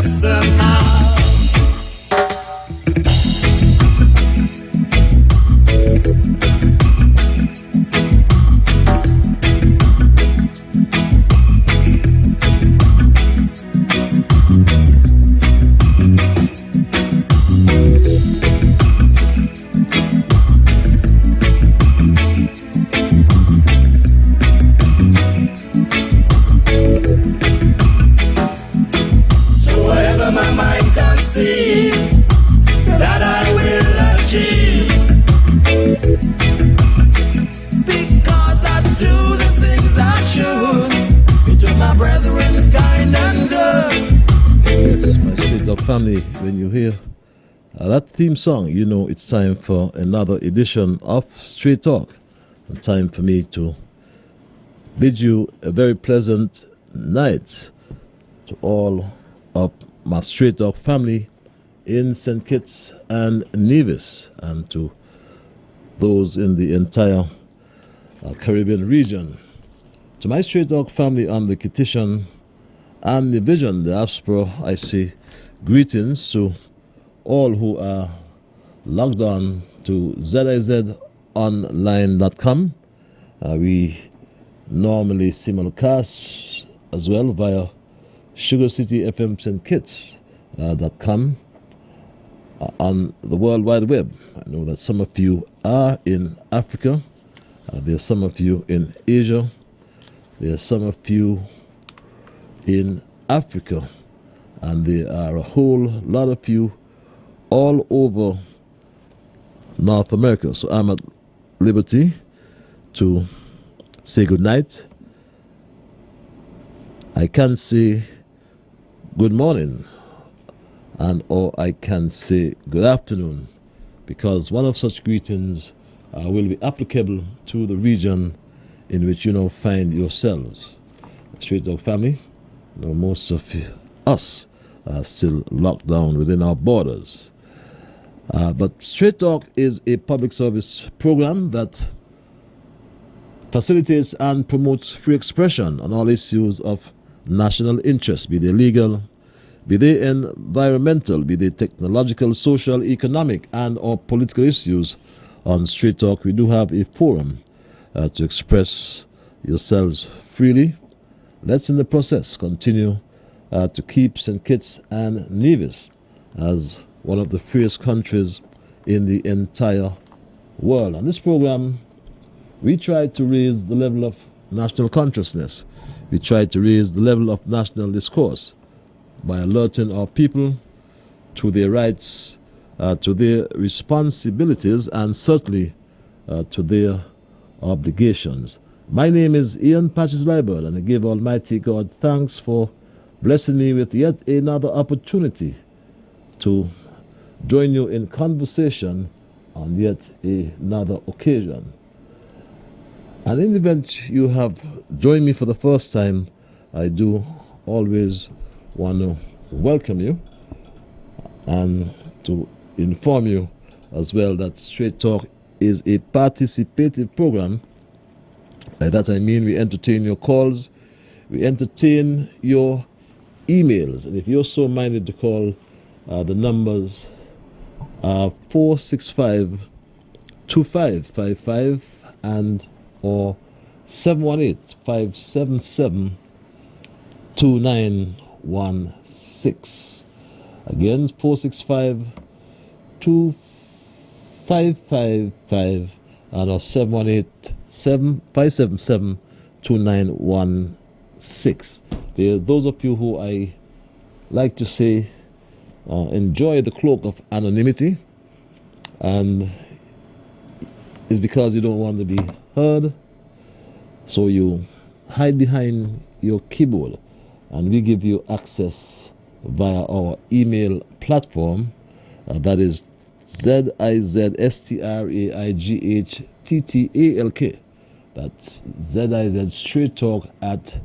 up somehow. That I will achieve, because I do the things I should, between my brethren kind and good. Yes, my Straight Dog family, when you hear that theme song, you know it's time for another edition of Straight Talk, and time for me to bid you a very pleasant night to all of my Straight Dog family in St. Kitts and Nevis, and to those in the entire Caribbean region. To my Straight Dog family on the Kittitian and the Vision diaspora, I say greetings to all who are logged on to zizonline.com. We normally simulcast as well via Sugar City FM St. Kitts.com. On the World Wide Web. I know that some of you are in Africa. There's some of you in Asia. There's some of you in Africa. And there are a whole lot of you all over North America. So I'm at liberty to say good night. I can say good morning, and or I can say good afternoon, because one of such greetings will be applicable to the region in which you now find yourselves. Straight Dog family, you know, most of us are still locked down within our borders. But Straight Talk is a public service program that facilitates and promotes free expression on all issues of national interest, be they legal, be they environmental, be they technological, social, economic, and or political issues. On Straight Talk, we do have a forum to express yourselves freely. Let's, in the process, continue to keep St. Kitts and Nevis as one of the freest countries in the entire world. On this program, we try to raise the level of national consciousness. We try to raise the level of national discourse by alerting our people to their rights, to their responsibilities, and certainly to their obligations. My name is Ian Patches Liburd, and I give Almighty God thanks for blessing me with yet another opportunity to join you in conversation on yet another occasion. And in the event you have joined me for the first time, I do always want to welcome you and to inform you as well that Straight Talk is a participative program. By that I mean we entertain your calls, we entertain your emails, and if you're so minded to call, the numbers are 465-2555 and or 718-577-2916. Again, 465-2555 and or 718-577-2916. There are those of you who I like to say enjoy the cloak of anonymity, and it's because you don't want to be heard, so you hide behind your keyboard, and we give you access via our email platform, that is ZIZSTRAIGHTTALK. That's ZIZ Straight Talk at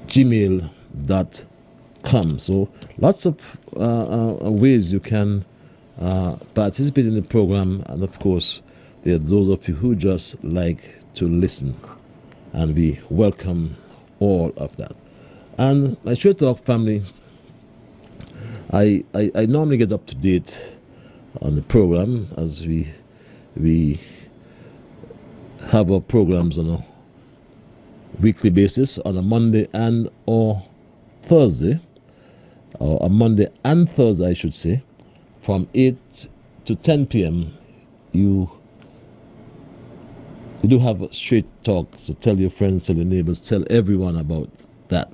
gmail.com. So lots of ways you can participate in the program, and of course there are those of you who just like to listen, and we welcome all of that. And my Straight Talk family, I normally get up to date on the program as we have our programs on a weekly basis on a Monday and or Thursday, or a Monday and Thursday, I should say, from 8 to 10 p.m. You do have straight talk, so tell your friends, tell your neighbors, tell everyone about that.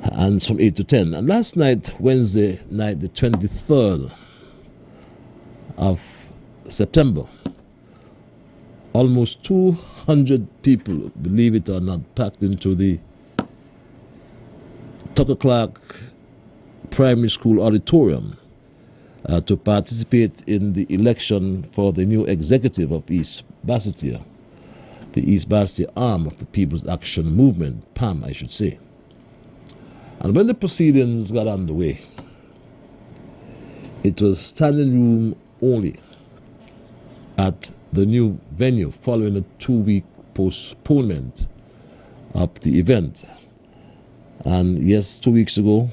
And from 8 to 10. And last night, Wednesday night, the 23rd of September, almost 200 people, believe it or not, packed into the Tucker Clark Primary School auditorium to participate in the election for the new executive of East Basseterre, the East Basseterre arm of the People's Action Movement, PAM, I should say. And when the proceedings got underway, it was standing room only at the new venue following a 2-week postponement of the event. And yes, 2 weeks ago,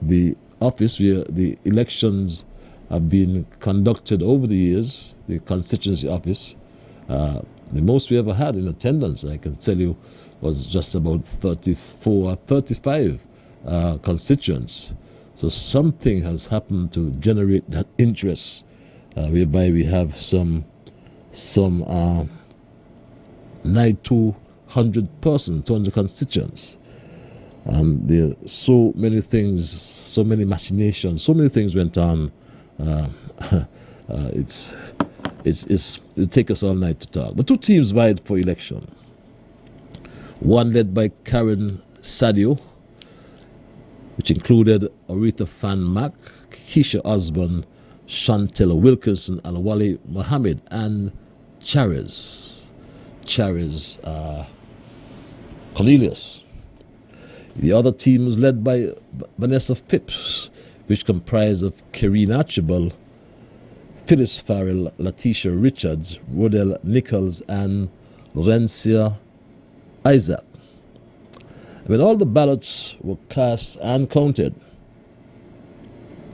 the office where the elections have been conducted over the years, the constituency office, the most we ever had in attendance, I can tell you, was just about 34 or 35 constituents. So something has happened to generate that interest, whereby we have some 200 persons, 200 constituents. And there are so many things, so many machinations, so many things went on. It'll take us all night to talk. But two teams vied for election. One led by Karen Sadio, which included Aretha Fan Mack, Keisha Osborne, Chantel Wilkerson, and Wale Mohammed, and Charis Cornelius. The other team was led by Vanessa Phipps, which comprised of Karine Archibald, Phyllis Farrell, Letitia Richards, Rodell Nichols, and Laurencia Isaac. When all the ballots were cast and counted,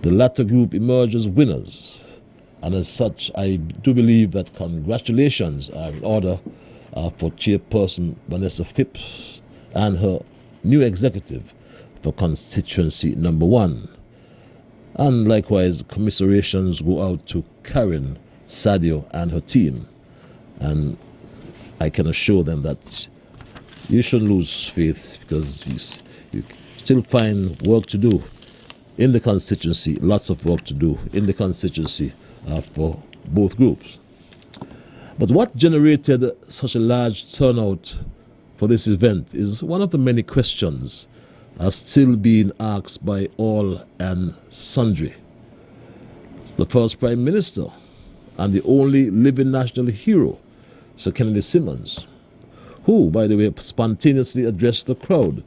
the latter group emerged as winners. And as such, I do believe that congratulations are in order for Chairperson Vanessa Phipps and her new executive for constituency number 1. And likewise, commiserations go out to Karen Sadio and her team. And I can assure them that you shouldn't lose faith, because you still find work to do in the constituency, lots of work to do in the constituency for both groups. But what generated such a large turnout for this event is one of the many questions still being asked by all and sundry. The first Prime Minister and the only living national hero, Sir Kennedy Simmons, who, by the way, spontaneously addressed the crowd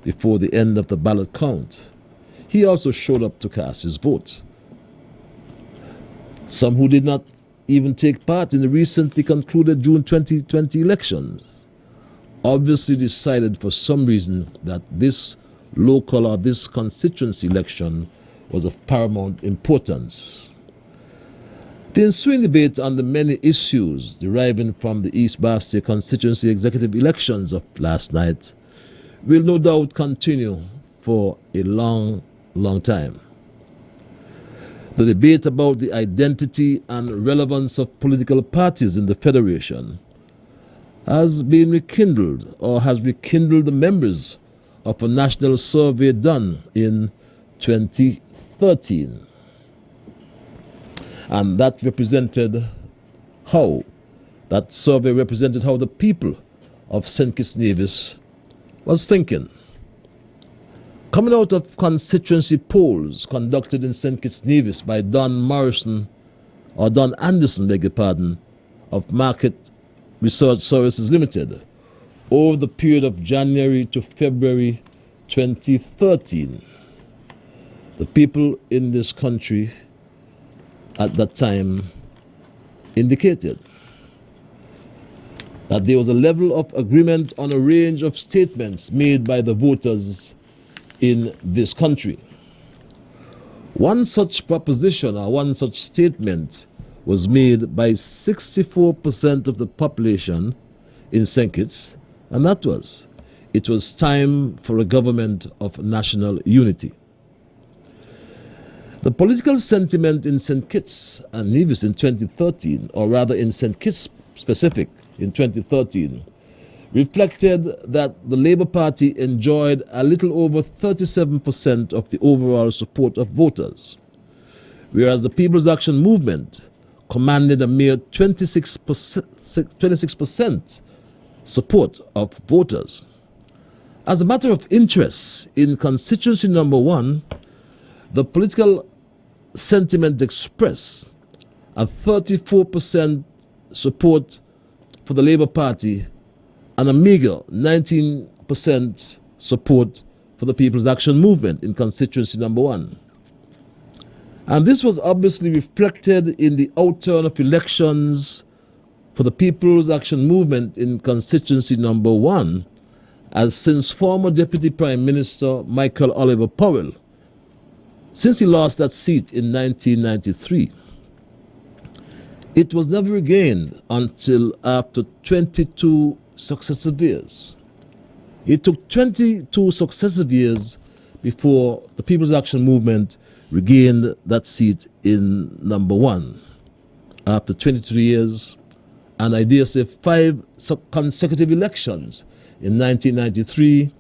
before the end of the ballot count. He also showed up to cast his vote. Some who did not even take part in the recently concluded June 2020 elections obviously decided for some reason that this local or this constituency election was of paramount importance. The ensuing debate on the many issues deriving from the East Basseterre constituency executive elections of last night will no doubt continue for a long time. The debate about the identity and relevance of political parties in the Federation has been rekindled, or has rekindled the members of a national survey done in 2013. And that survey represented how the people of St. Kitts Nevis was thinking. Coming out of constituency polls conducted in St. Kitts Nevis by Don Anderson, beg your pardon, of Market Research Services Limited, over the period of January to February 2013, the people in this country at that time indicated that there was a level of agreement on a range of statements made by the voters in this country. One such proposition or one such statement was made by 64% of the population in St. Kitts, and that was, it was time for a government of national unity. The political sentiment in St. Kitts and Nevis in 2013, or rather in St. Kitts specific in 2013, reflected that the Labour Party enjoyed a little over 37% of the overall support of voters, whereas the People's Action Movement commanded a mere 26% support of voters. As a matter of interest, in constituency number 1, the political sentiment expressed a 34% support for the Labour Party and a meager 19% support for the People's Action Movement in constituency number 1. And this was obviously reflected in the outturn of elections for the People's Action Movement in constituency number 1, as since former Deputy Prime Minister Michael Oliver Powell, since he lost that seat in 1993, it was never regained until after 22 successive years. It took 22 successive years before the People's Action Movement regained that seat in number 1. After 23 years, and I dare say 5 consecutive elections in 1993,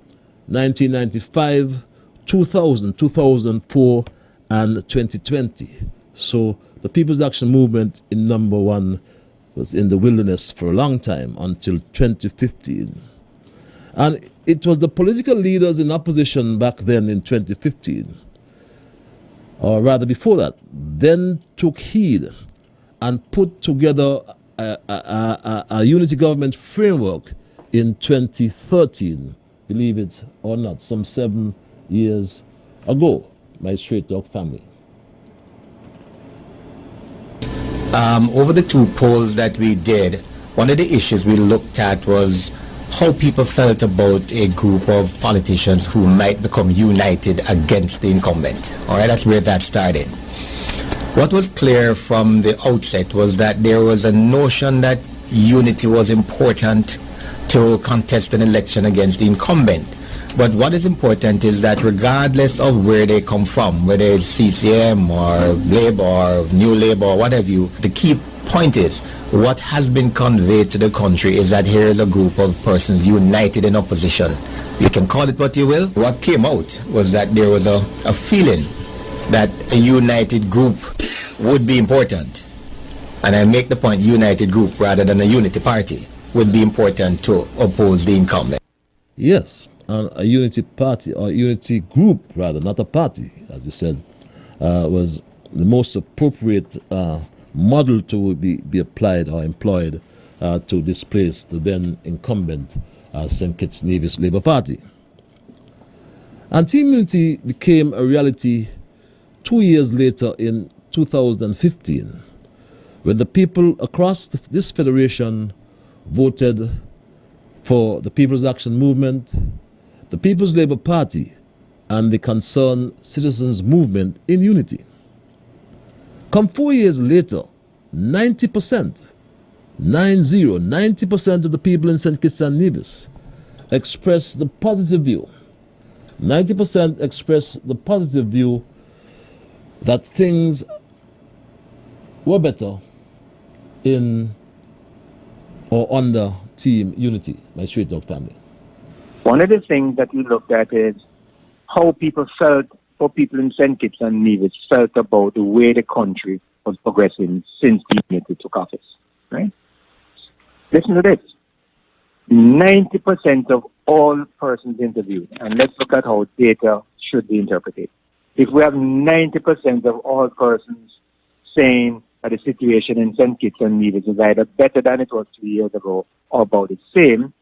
1995, 2000, 2004, and 2020. So the People's Action Movement in number 1 was in the wilderness for a long time until 2015. And it was the political leaders in opposition back then in 2015, or rather before that, then took heed and put together a unity government framework in 2013, believe it or not, some 7 years ago, my Straight Talk family. Over the 2 polls that we did, one of the issues we looked at was how people felt about a group of politicians who might become united against the incumbent. All right, that's where that started. What was clear from the outset was that there was a notion that unity was important to contest an election against the incumbent. But what is important is that regardless of where they come from, whether it's CCM or Labour or New Labour or whatever the key point is, what has been conveyed to the country is that here is a group of persons united in opposition. You can call it what you will. What came out was that there was a feeling that a united group would be important. And I make the point, united group rather than a unity party would be important to oppose the incumbent. Yes, and a unity party, or unity group rather, not a party, as you said, was the most appropriate model to be applied or employed to displace the then incumbent St. Kitts Nevis Labour Party. And Team Unity became a reality 2 years later in 2015, when the people across this federation voted for the People's Action Movement, the People's Labour Party, and the Concerned Citizens Movement in unity. Come 4 years later, 90% of the people in St. Kitts and Nevis expressed the positive view. 90% expressed the positive view that things were better in or under Team Unity, my Straight Talk family. One of the things that we looked at is how people felt, how people in St. Kitts and Nevis felt about the way the country was progressing since Team Unity took office. Right? Listen to this. 90% of all persons interviewed, and let's look at how data should be interpreted. If we have 90% of all persons saying that the situation in St. Kitts and Nevis is either better than it was 3 years ago or about the same,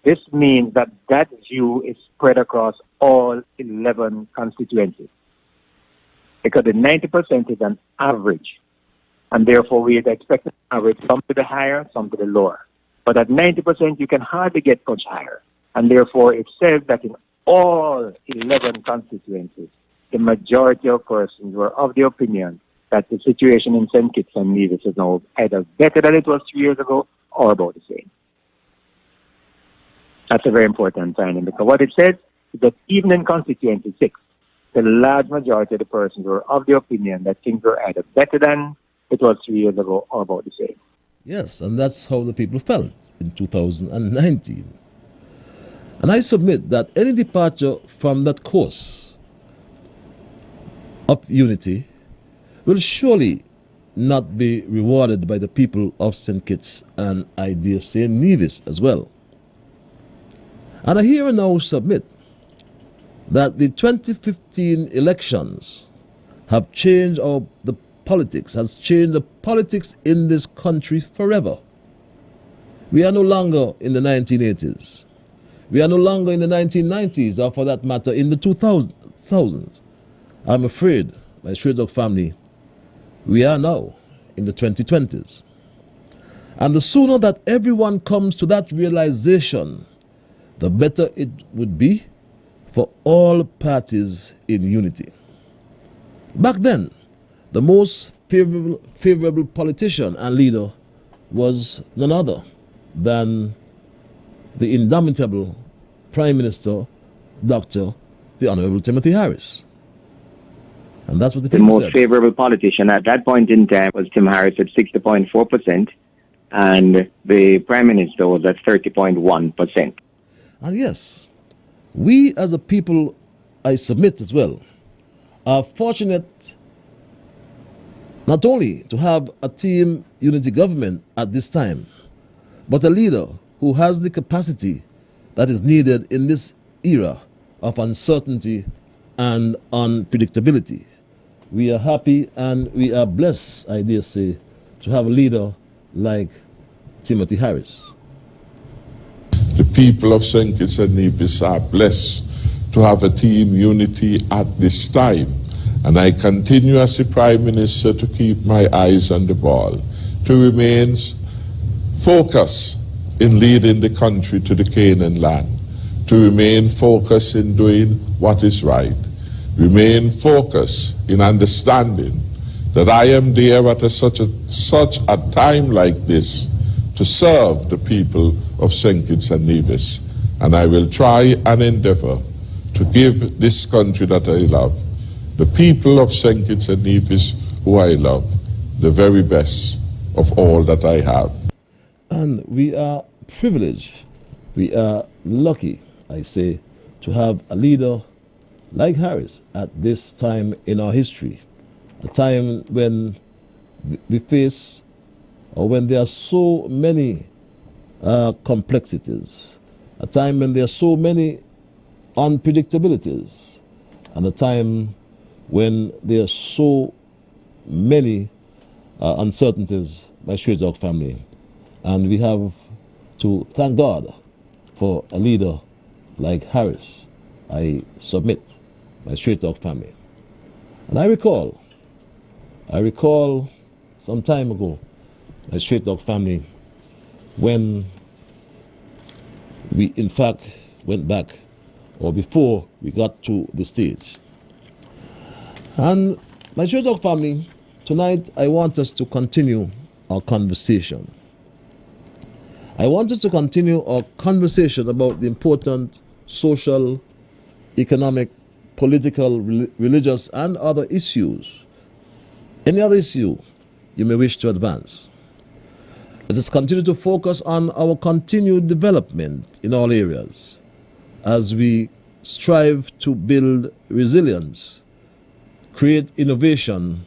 this means that that view is spread across all 11 constituencies. Because the 90% is an average, and therefore we expect an average, some to the higher, some to the lower. But at 90%, you can hardly get much higher. And therefore, it says that in all 11 constituencies, the majority of persons were of the opinion that the situation in St. Kitts and Nevis is now either better than it was 3 years ago or about the same. That's a very important finding, because what it says is that even in Constituency 6, the large majority of the persons were of the opinion that things were either better than it was 3 years ago or about the same. Yes, and that's how the people felt in 2019. And I submit that any departure from that course of unity will surely not be rewarded by the people of St. Kitts and I dare say Nevis as well. And I here and now submit that the 2015 elections have changed the politics, has changed the politics in this country forever. We are no longer in the 1980s. We are no longer in the 1990s, or for that matter, in the 2000s. I'm afraid, my Stray Dog family, we are now in the 2020s. And the sooner that everyone comes to that realization, the better it would be for all parties in unity. Back then, the most favorable politician and leader was none other than the indomitable Prime Minister, Dr. the Honorable Timothy Harris. And that's what the people most said. favorable politician at that point in time was Tim Harris at 60.4%, and the Prime Minister was at 30.1%. And yes, we as a people, I submit as well, are fortunate not only to have a team unity government at this time, but a leader who has the capacity that is needed in this era of uncertainty and unpredictability. We are happy and we are blessed, I dare say, to have a leader like Timothy Harris. The people of St. Kitts and Nevis are blessed to have a team unity at this time. And I continue as the Prime Minister to keep my eyes on the ball, to remain focused in leading the country to the Canaan land, to remain focused in doing what is right, remain focused in understanding that I am there at such a time like this to serve the people of St. Kitts and Nevis. And I will try and endeavor to give this country that I love, the people of St. Kitts and Nevis who I love, the very best of all that I have. And we are privileged, we are lucky, I say, to have a leader like Harris at this time in our history, a time when we face, or when there are so many complexities, a time when there are so many unpredictabilities, and a time when there are so many uncertainties, my Stray Dog family. And we have to thank God for a leader like Harris. I submit, my Stray Dog family. And I recall some time ago, my Stray Dog family, when we in fact went back, or before we got to the stage. And my Stray Dog family, tonight I want us to continue our conversation. I want us to continue our conversation about the important social, economic, political, religious, and other issues. Any other issue you may wish to advance. Let us continue to focus on our continued development in all areas as we strive to build resilience, create innovation,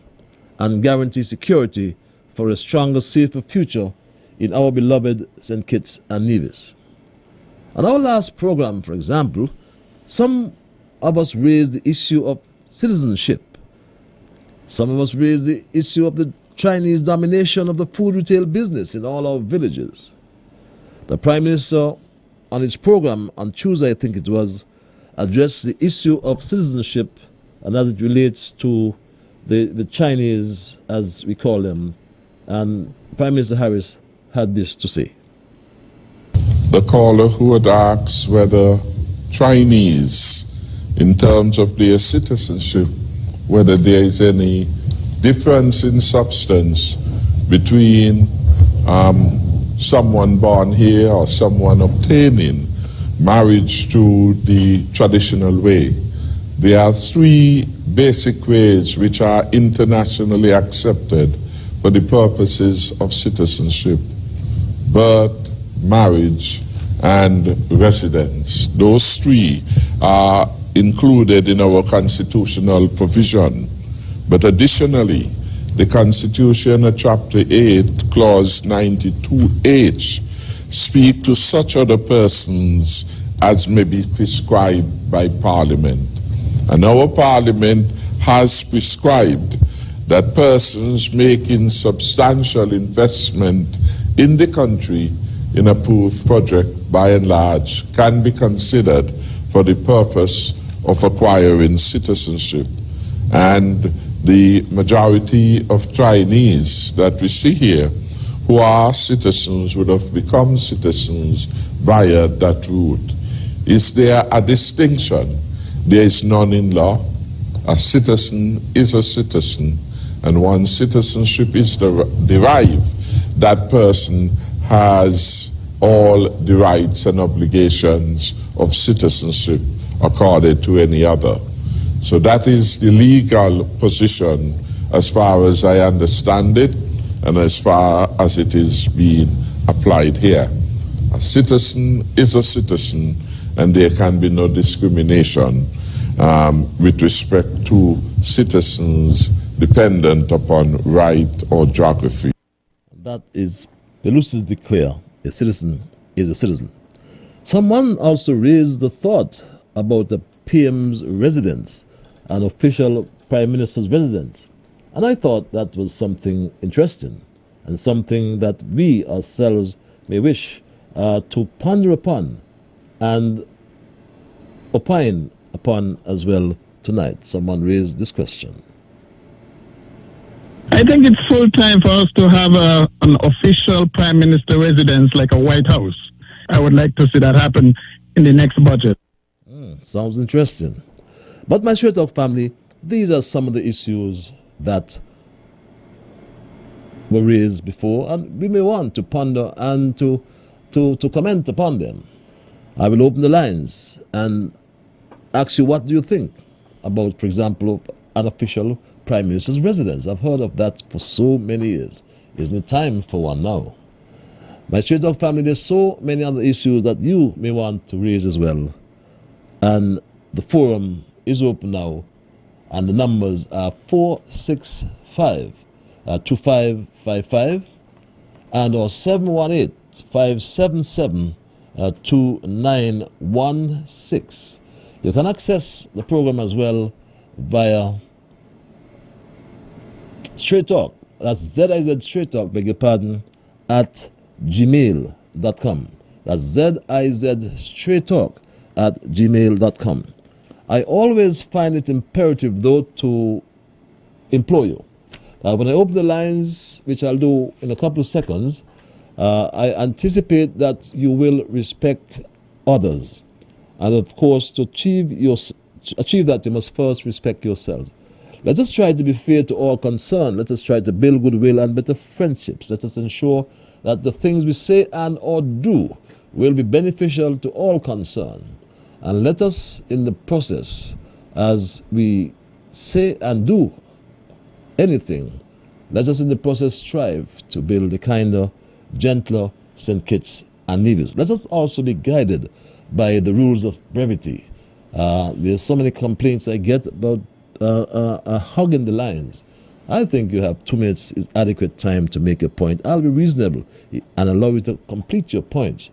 and guarantee security for a stronger, safer future in our beloved St. Kitts and Nevis. On our last program, for example, some of us raised the issue of citizenship. Some of us raised the issue of the Chinese domination of the food retail business in all our villages. The Prime Minister, on his program on Tuesday, I think it was, addressed the issue of citizenship and as it relates to the Chinese, as we call them. And Prime Minister Harris had this to say. The caller who had asked whether Chinese in terms of their citizenship, whether there is any difference in substance between someone born here or someone obtaining marriage through the traditional way. There are three basic ways which are internationally accepted for the purposes of citizenship: birth, marriage, and residence. Those three are included in our constitutional provision. But additionally, the Constitution, Chapter 8, Clause 92H, speak to such other persons as may be prescribed by Parliament. And our Parliament has prescribed that persons making substantial investment in the country in a approved project, by and large, can be considered for the purpose of acquiring citizenship. And the majority of Chinese that we see here who are citizens would have become citizens via that route. Is there a distinction? There is none in law. A citizen is a citizen, and once citizenship is derived, that person has all the rights and obligations of citizenship accorded to any other. So that is the legal position as far as I understand it and as far as it is being applied here. A citizen is a citizen, and there can be no discrimination with respect to citizens dependent upon right or geography. That is elucidly clear. A citizen is a citizen. Someone also raised the thought about the PM's residence, an official Prime Minister's residence. And I thought that was something interesting and something that we ourselves may wish to ponder upon and opine upon as well tonight. Someone raised this question. I think it's full time for us to have an official Prime Minister residence like a White House. I would like to see that happen in the next budget. Sounds interesting. But my Straight Talk family, these are some of the issues that were raised before, and we may want to ponder and to comment upon them. I will open the lines and ask you, what do you think about, for example, an official Prime Minister's residence? I've heard of that for so many years. Isn't it time for one now? My Straight Talk family, there's so many other issues that you may want to raise as well. And the forum is open now, and the numbers are 465-2555 and or 718-577-2916. You can access the program as well via Straight Talk. That's ZIZ Straight Talk, beg your pardon, at gmail.com. That's ZIZ Straight Talk at gmail.com. I always find it imperative, though, to implore you. When I open the lines, which I'll do in a couple of seconds, I anticipate that you will respect others. And of course, to achieve that, you must first respect yourselves. Let us try to be fair to all concerned. Let us try to build goodwill and better friendships. Let us ensure that the things we say and or do will be beneficial to all concerned. And let us, in the process, as we say and do anything, let us in the process strive to build a kinder, gentler St. Kitts and Nevis. Let us also be guided by the rules of brevity. There's so many complaints I get about hogging the lines. I think you have 2 minutes is adequate time to make a point. I'll be reasonable and allow you to complete your points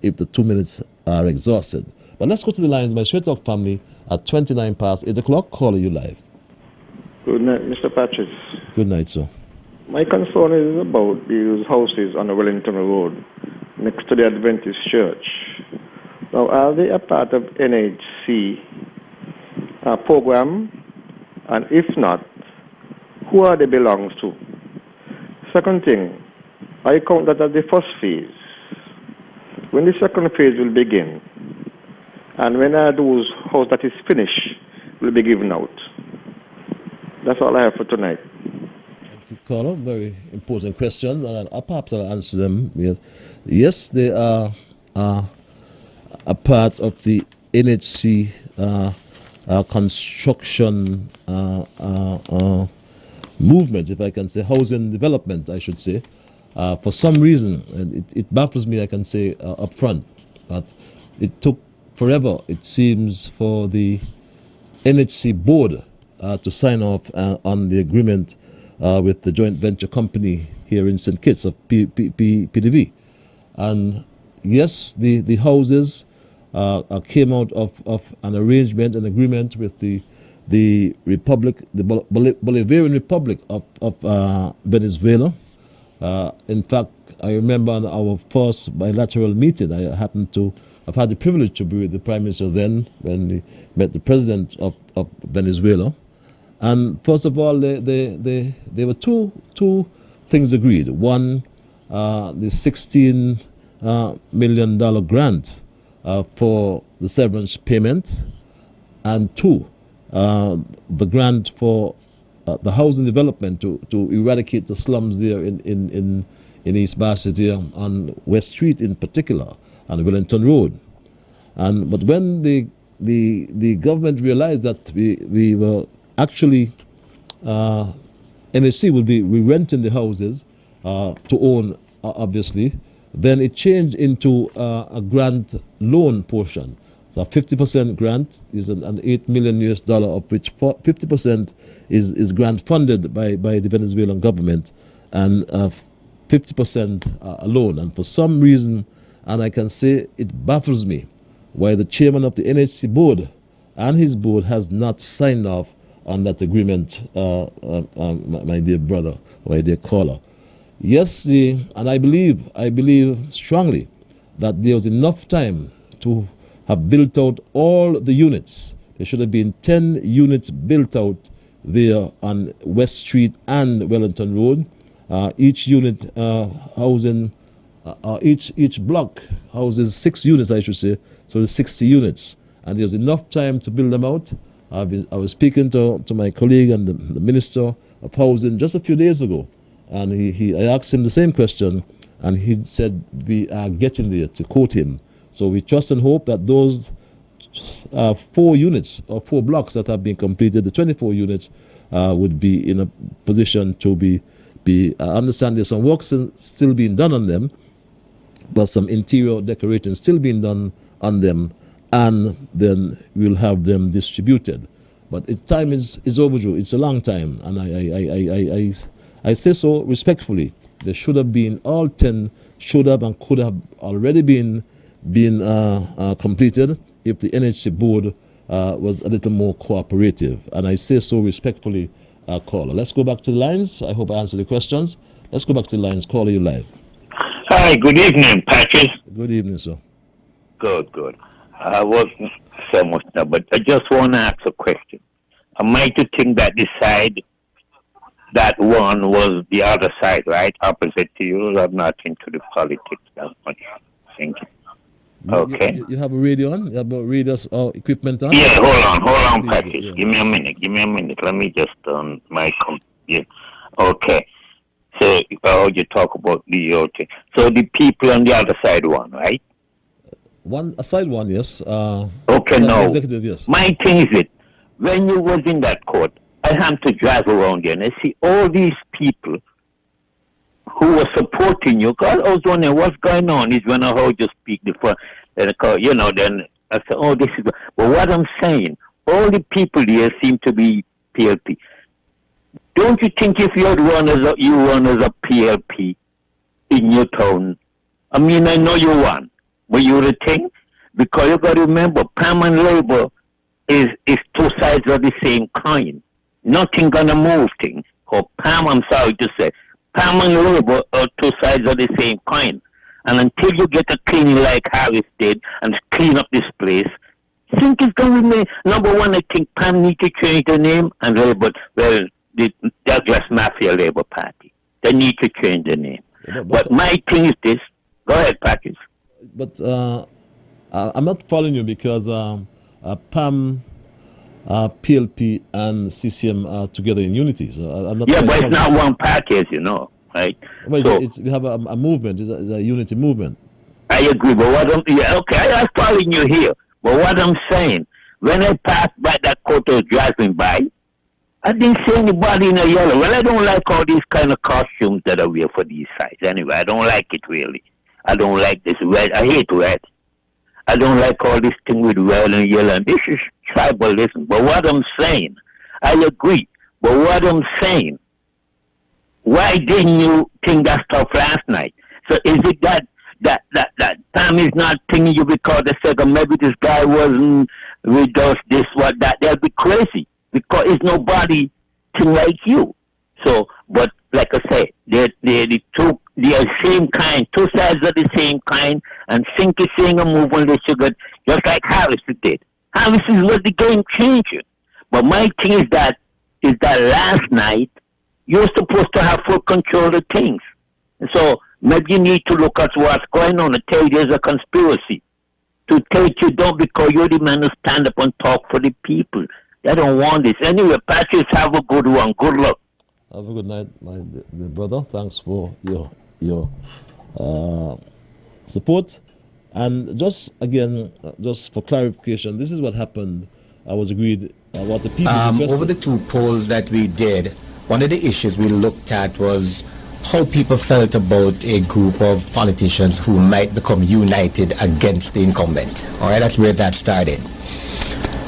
if the 2 minutes are exhausted. But let's go to the lines. My Straight Talk family at 29 past 8 o'clock. Calling you live. Good night, Mr. Patrick. Good night, sir. My concern is about these houses on the Wellington Road next to the Adventist Church. Now, are they a part of NHC program? And if not, who are they belongs to? Second thing, I count that as the first phase. When the second phase will begin, And when those house that is finished will be given out. That's all I have for tonight. Thank you, caller. Very important questions, and perhaps I'll answer them. Yes, they are a part of the NHC construction movement, if I can say, housing development, I should say. For some reason, and it baffles me, I can say, up front, but it took forever, it seems, for the NHC board to sign off on the agreement with the joint venture company here in St. Kitts of PDV. And yes, the houses came out of an arrangement, an agreement with the Republic, the Bolivarian Republic of Venezuela. In fact, I remember on our first bilateral meeting, I've had the privilege to be with the Prime Minister then when he met the President of Venezuela. And first of all, there were two things agreed. One, the $16 million grant for the severance payment, and two, the grant for the housing development to eradicate the slums there in East Bassett here on West Street in particular, on Wellington Road. But when the government realized that we were actually NSC would be renting the houses to own, obviously, then it changed into a grant loan portion. So 50% grant is an $8 million US, of which 50% is grant funded by the Venezuelan government, and 50% a loan. And for some reason, and I can say it baffles me, why the chairman of the NHC board and his board has not signed off on that agreement, my dear brother, my dear caller. Yes, and I believe strongly that there was enough time to have built out all the units. There should have been 10 units built out there on West Street and Wellington Road. Each unit housing, each block houses 6 units, I should say. So there's 60 units, and there's enough time to build them out. I was speaking to my colleague and the Minister of Housing just a few days ago, and I asked him the same question, and he said we are getting there, to quote him. So we trust and hope that those 4 units or 4 blocks that have been completed, the 24 units, would be in a position to be. I understand there's some work still being done on them, but some interior decorating still being done on them, and then we'll have them distributed. But time is overdue. It's a long time, and I say so respectfully. There should have been, all 10 should have and could have already been completed if the NHC board was a little more cooperative. And I say so respectfully, caller. Let's go back to the lines. I hope I answered the questions. Let's go back to the lines. Caller, you live. Hi, good evening, Patches. Good evening, sir. Good. I wasn't so much now, but I just want to ask a question. Am I to think that the side that won was the other side, right? Opposite to you? I'm not into the politics that much. Thank you. Okay. You have a radio on? You have a radio equipment on? Yeah, hold on, Patches. Yeah. Give me a minute. Let me just turn my computer. Okay. So, you talk about the OT. So the people on the other side won, right? Aside one, yes. Okay, no. Executive, yes. My thing is it, when you was in that court, I had to drive around there and I see all these people who were supporting you. Because I was wondering what's going on is when I heard you speak before, then I said, oh, this is... But what I'm saying, all the people there seem to be PLP. Don't you think if you run as a PLP in your town, I mean, I know you won, but you're the thing? Because you got to remember, Pam and labor is 2 sides of the same coin. Nothing gonna move things. Or Pam, I'm sorry to say, Pam and labor are 2 sides of the same coin. And until you get a cleaning like Harris did and clean up this place, I think it's going to remain. Number one, I think Pam needs to change the name, and labor, well, the Douglas Mafia Labour Party. They need to change the name. But my thing is this. Go ahead, Patrick. But I'm not following you because PAM, PLP, and CCM are together in unity. So I'm not. Yeah, quite but it's following. not one package, you know, right? Well, So we have a movement. It's a unity movement. I agree, but what I'm I'm following you here. But what I'm saying, when I passed by that court I was driving by, I didn't see anybody in a yellow. Well, I don't like all these kind of costumes that are wear for these sites. Anyway, I don't like it really. I don't like this red. I hate red. I don't like all this thing with red and yellow. And this is tribalism. But what I'm saying, I agree. But what I'm saying, why didn't you think that stuff last night? So is it that time is not thinking you because they said maybe this guy wasn't with us, this, what, that? They'll be crazy because it's nobody thing like you. So, but like I say, they're the same kind, two sides of the same kind, and think is saying a move on the sugar, just like Harris did. Harris was the game changer. But my thing is that last night, you're supposed to have full control of things. And so maybe you need to look at what's going on and tell you there's a conspiracy to take you down because you're the man who stand up and talk for the people. They don't want this. Anyway, Patriots, have a good one. Good luck. Have a good night, my dear brother. Thanks for your support. And just again, just for clarification, this is what happened. I was agreed what the people over the two polls that we did, one of the issues we looked at was how people felt about a group of politicians who might become united against the incumbent. All right, that's where that started.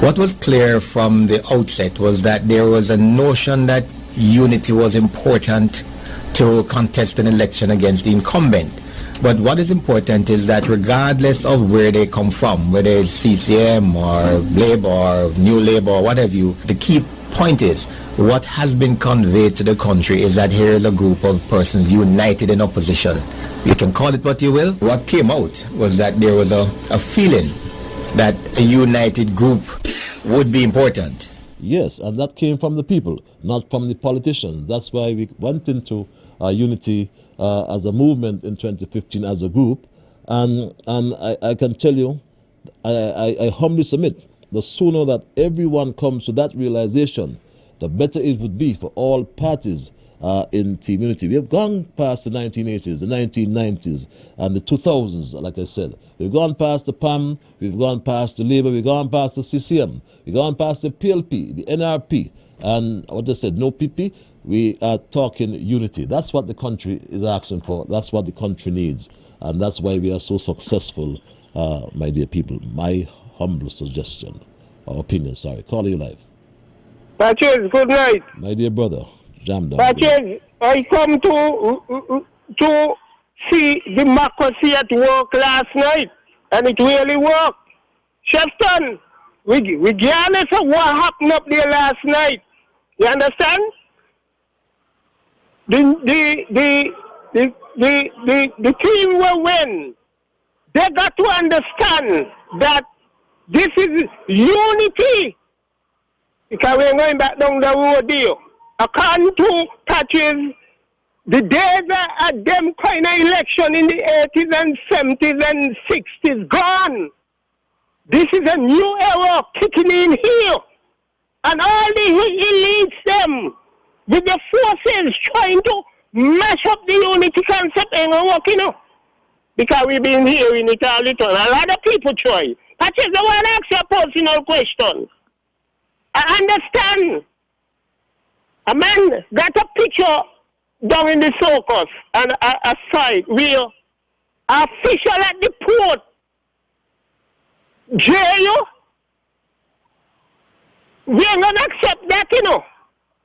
What was clear from the outset was that there was a notion that unity was important to contest an election against the incumbent. But what is important is that regardless of where they come from, whether it's CCM or Labour or New Labour or whatever the key point is, what has been conveyed to the country is that here is a group of persons united in opposition. You can call it what you will. What came out was that there was a feeling that a united group would be important. Yes, and that came from the people, not from the politicians. That's why we went into unity as a movement in 2015 as a group. And I can tell you, I humbly submit, the sooner that everyone comes to that realization, the better it would be for all parties in Team Unity. We have gone past the 1980s, the 1990s, and the 2000s, like I said. We've gone past the PAM, we've gone past the Labour, we've gone past the CCM, we've gone past the PLP, the NRP, and what I said, no PP. We are talking unity. That's what the country is asking for. That's what the country needs. And that's why we are so successful, my dear people. My humble suggestion, or opinion, sorry. Call you live. Patches, good night. My dear brother, jam down. Patches, I come to see democracy at work last night, and it really worked. Shefton, regardless of what happened up there last night, you understand? The team will win. They got to understand that this is unity. Because we're going back down the road deal. According to Patches, the days of them kind of election in the 80s and 70s and 60s gone. This is a new era kicking in here. And all the elites them with the forces trying to mash up the unity concept ain't gonna work, you know. Because we've been hearing it all the time. A lot of people try. Patches, I want to ask you a personal question. I understand. A man got a picture down in the circus and a site where an official at the port jail you. We ain't gonna accept that, you know.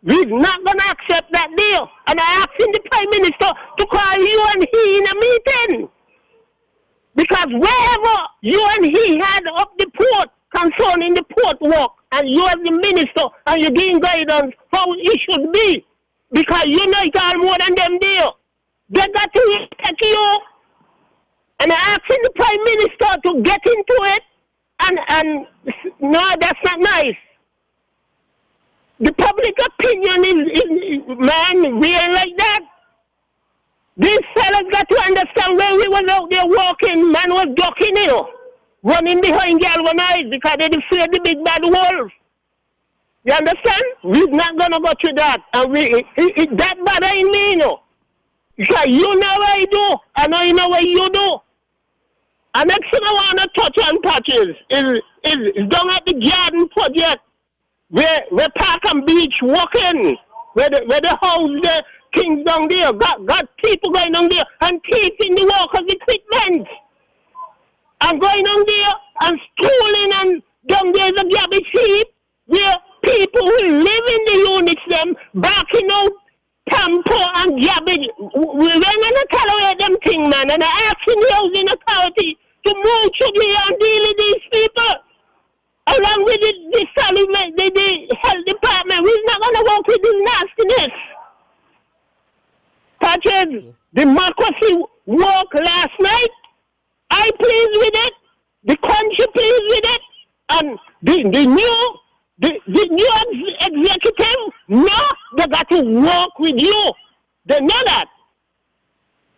We're not gonna accept that deal. And I asking the Prime Minister to call you and he in a meeting. Because wherever you and he had up the port concerning the port work, and you as the minister, and you're giving guidance how it should be. Because you know it all more than them deal. They got to respect you. And I'm asking the Prime Minister to get into it. And no, that's not nice. The public opinion is man, we ain't like that. These fellas got to understand when we was out there walking, man was ducking, you know. running behind galvanized because they fear the big bad wolf. You understand? We're not gonna go through that, and that bother in me, you know. Because you know what I do, I know you know what you do. And next thing I want to touch on Patches is down at the garden project where Park and Beach walking, where the house, the kings down there, got people going down there and taking the workers' equipment. And going down there and stealing, and down there's a garbage heap where people who live in the units them backing out tamper and garbage. We're going to tolerate them thing, man, and I'm asking the housing authority to move to here and deal with these people. Along with the health department, we're not going to work with this nastiness. Patrick, democracy work last night. I pleased with it. The country pleased with it. And the new executive, no, they got to work with you. They know that.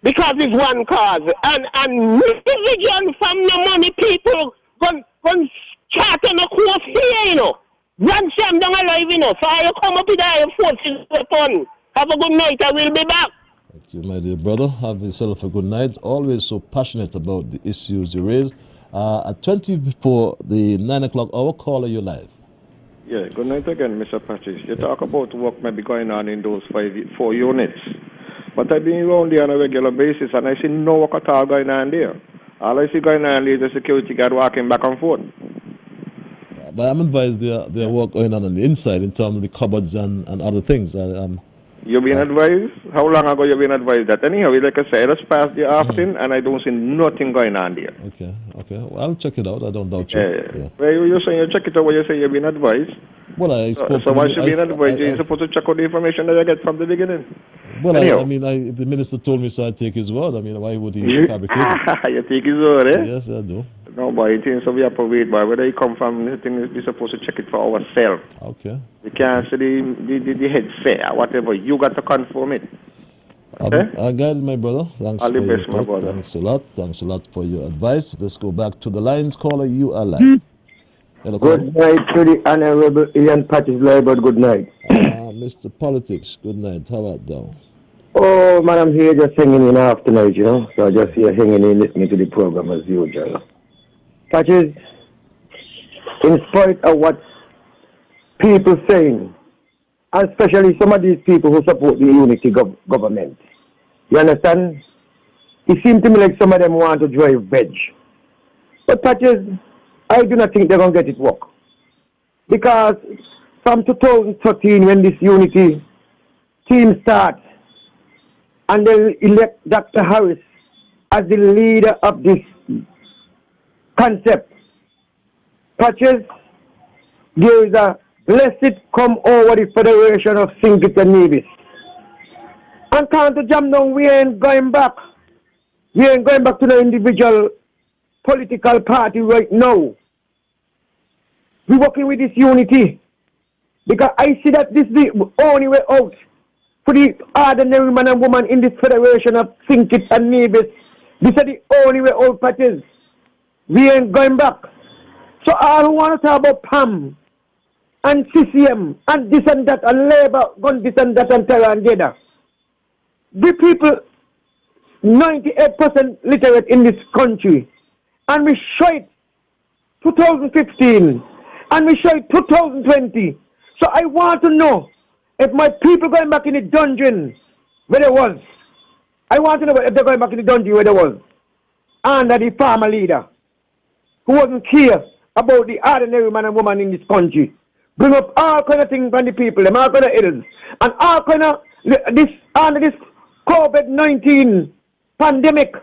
Because it's one cause. And division from the money people going chat on the course here, you know. Run Sam down alive, you know. So I come up with our forces weapon. Have a good night. I will be back. Thank you, my dear brother. Have yourself a good night. Always so passionate about the issues you raise. At 20 before the 9 o'clock hour, caller, you live. Yeah, good night again, Mr. Patches. You talk about work maybe going on in those 4 units. But I've been around there on a regular basis and I see no work at all going on there. All I see going on is the security guard walking back and forth. But I'm advised there work going on the inside in terms of the cupboards and other things. You've been advised? How long ago you been advised that? Anyhow, like I said, it's past the afternoon and I don't see nothing going on there. Okay. Well, I'll check it out. I don't doubt you. Yeah. Well, you're saying you check it out when you say you've been advised. Well, I spoke so once you've been advised, you're supposed to check out the information that you get from the beginning. Well, if the minister told me so, I take his word. I mean, why would he fabricate it? You take his word, eh? Yes, I do. No, but it is so we have to wait, but whether he come from, the thing is we're supposed to check it for ourselves. Okay. We can't say the head say or whatever. You got to confirm it. Okay? I got it, my brother. Thanks all the for best, your my brother. Thanks a lot. Thanks a lot for your advice. Let's go back to the lines. Caller, you are live. Hello, good night to the Honorable Ian Patches Liburd. Good night. Mr. Politics, good night. How about that? Oh, man, I'm here just hanging in after night, you know. So I just here hanging in, listening to the program as usual. Patches, in spite of what people saying, and especially some of these people who support the unity government, you understand? It seems to me like some of them want to drive veg. But Patches, I do not think they're going to get it work. Because from 2013, when this unity team starts, and they elect Dr. Harris as the leader of this concept, Patches, there is a blessed come over the Federation of St. Kitts and Nevis. And can't to jam down, we ain't going back. We ain't going back to the individual political party right now. We're working with this unity. Because I see that this is the only way out for the ordinary man and woman in this Federation of St. Kitts and Nevis. This is the only way out, Patches. We ain't going back. So all who want to talk about PAM and CCM and this and that and Labour gun this and that and terror and data. The people 98% literate in this country. And we show it 2015 and we show it 2020. So I want to know if my people going back in the dungeon where they was. I want to know if they're going back in the dungeon where they was. Under the farmer leader who wasn't care about the ordinary man and woman in this country. Bring up all kind of things from the people, them all kind of ills. And all kind of this under this COVID-19 pandemic.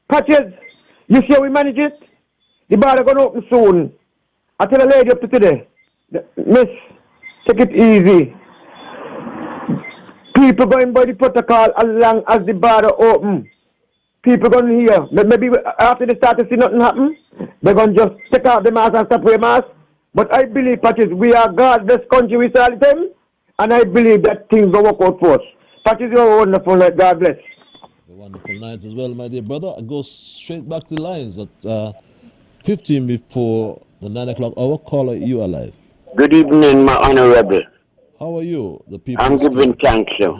Patches, you see how we manage it? The border gonna open soon. I tell a lady up to today, miss, take it easy. People going by the protocol as long as the border open. People going to hear. Maybe after they start to see nothing happen, they're going to just take out the mask and stop wearing masks. But I believe, Patches, we are God-blessed country, we saw them, and I believe that things will work out for us. Patches, you're wonderful, like God bless. A wonderful night as well, my dear brother. I go straight back to the lines at 15 before the 9 o'clock hour. Caller, you are live. Good evening, my honorable. How are you? The people. I'm giving thanks, sir.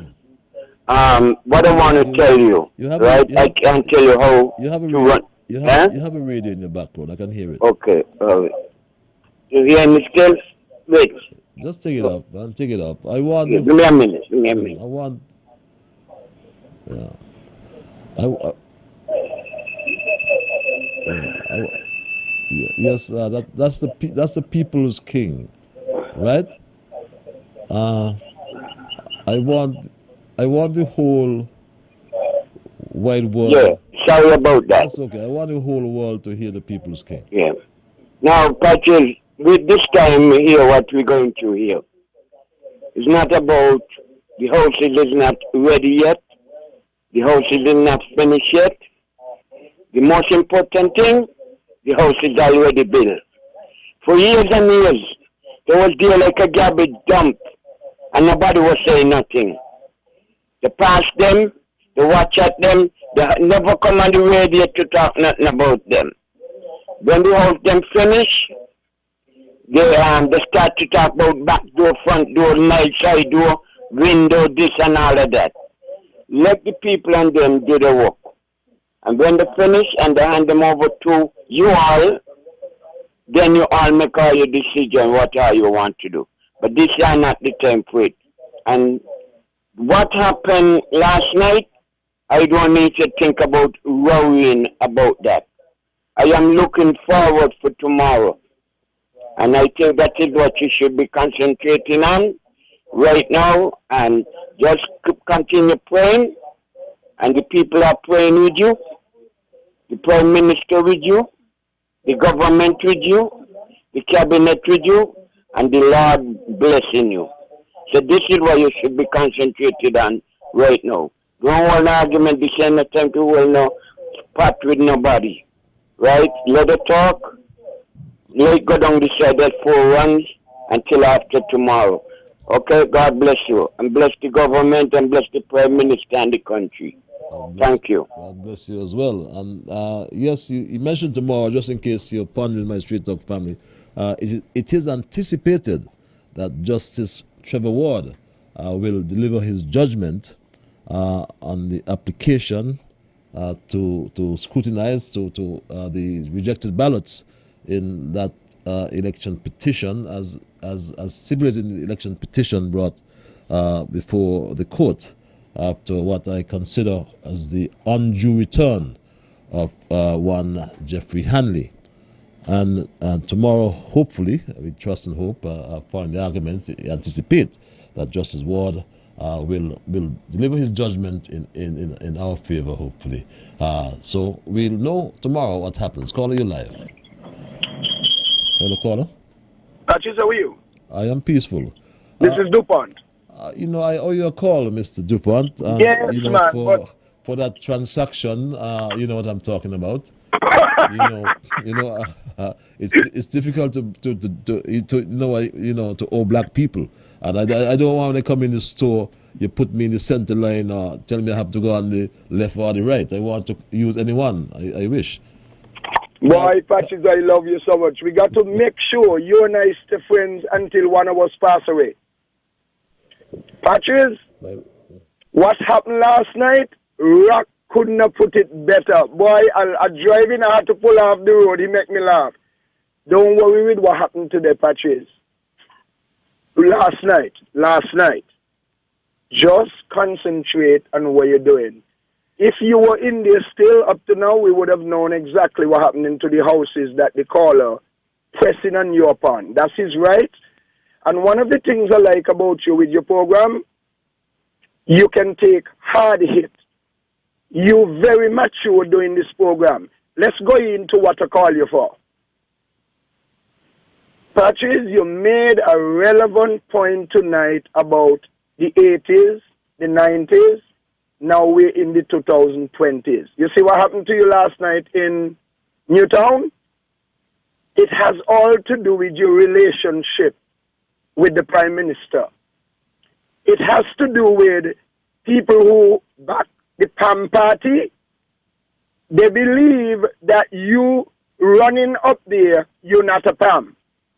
What I want to tell you, right? I can't tell you how you have a to run. You have a radio in your background. I can hear it. Okay. You hear me still? Wait. Just take it up, man. Take it up. I want. Give me a minute. Give me a minute. I want. Yeah. Yes, that's the people's king, right? I want the whole wide world. Yeah, sorry about that. That's okay. I want the whole world to hear the people's king. Yeah. Now, Patrick, with this time here, what we're going to hear, it's not about the houses is not ready yet. The houses is not finished yet. The most important thing, the house is already built. For years and years, they was there like a garbage dump, and nobody was saying nothing. They passed them, they watch at them, they never come on the radio to talk nothing about them. When the house them finish, they start to talk about back door, front door, night side door, window, this and all of that. Let the people and them do the work. And when they finish and they hand them over to you all, then you all make all your decision what all you want to do. But this is not the time for it. And what happened last night, I don't need to think about worrying about that. I am looking forward for tomorrow. And I think that is what you should be concentrating on right now. And just continue praying. And the people are praying with you. The Prime Minister with you. The government with you. The cabinet with you. And the Lord blessing you. So this is what you should be concentrated on right now. Don't hold an argument the same time to hold no part with nobody. Right? Let it talk. Let it go down the side that 4 runs until after tomorrow. Okay? God bless you. And bless the government and bless the Prime Minister and the country. Thank you. God bless you as well. And yes, you mentioned tomorrow, just in case you're pondering my straight up family, it is anticipated that Justice Trevor Ward will deliver his judgment on the application to scrutinize to the rejected ballots in that election petition, as stipulated in the election petition brought before the court after what I consider as the undue return of one Jeffrey Hanley. And tomorrow, hopefully, we trust and hope, following the arguments, anticipate that Justice Ward will deliver his judgment in our favor, hopefully. So we'll know tomorrow what happens. Caller, you live. Hello, caller. Patches, how are you? I am peaceful. This is DuPont. I owe you a call, Mr. DuPont. Yes, man. For that transaction, you know what I'm talking about. It's difficult to owe black people, and I don't want to come in the store. You put me in the center line, or tell me I have to go on the left or the right. I want to use anyone. I wish. Boy, Patches, I love you so much. We got to make sure you and I stay friends until one of us pass away. Patches, what happened last night? Rock couldn't have put it better. Boy, I driving, I had to pull off the road. He make me laugh. Don't worry with what happened today, Patches. Last night. Just concentrate on what you're doing. If you were in there still up to now, we would have known exactly what happened to the houses that the caller pressing on you upon. That's his right. And one of the things I like about you with your program, you can take hard hits. You're very mature doing this program. Let's go into what I call you for. Patches, you made a relevant point tonight about the 80s, the 90s. Now we're in the 2020s. You see what happened to you last night in Newtown? It has all to do with your relationship with the Prime Minister. It has to do with people who back the PAM party. They believe that you running up there, you're not a PAM.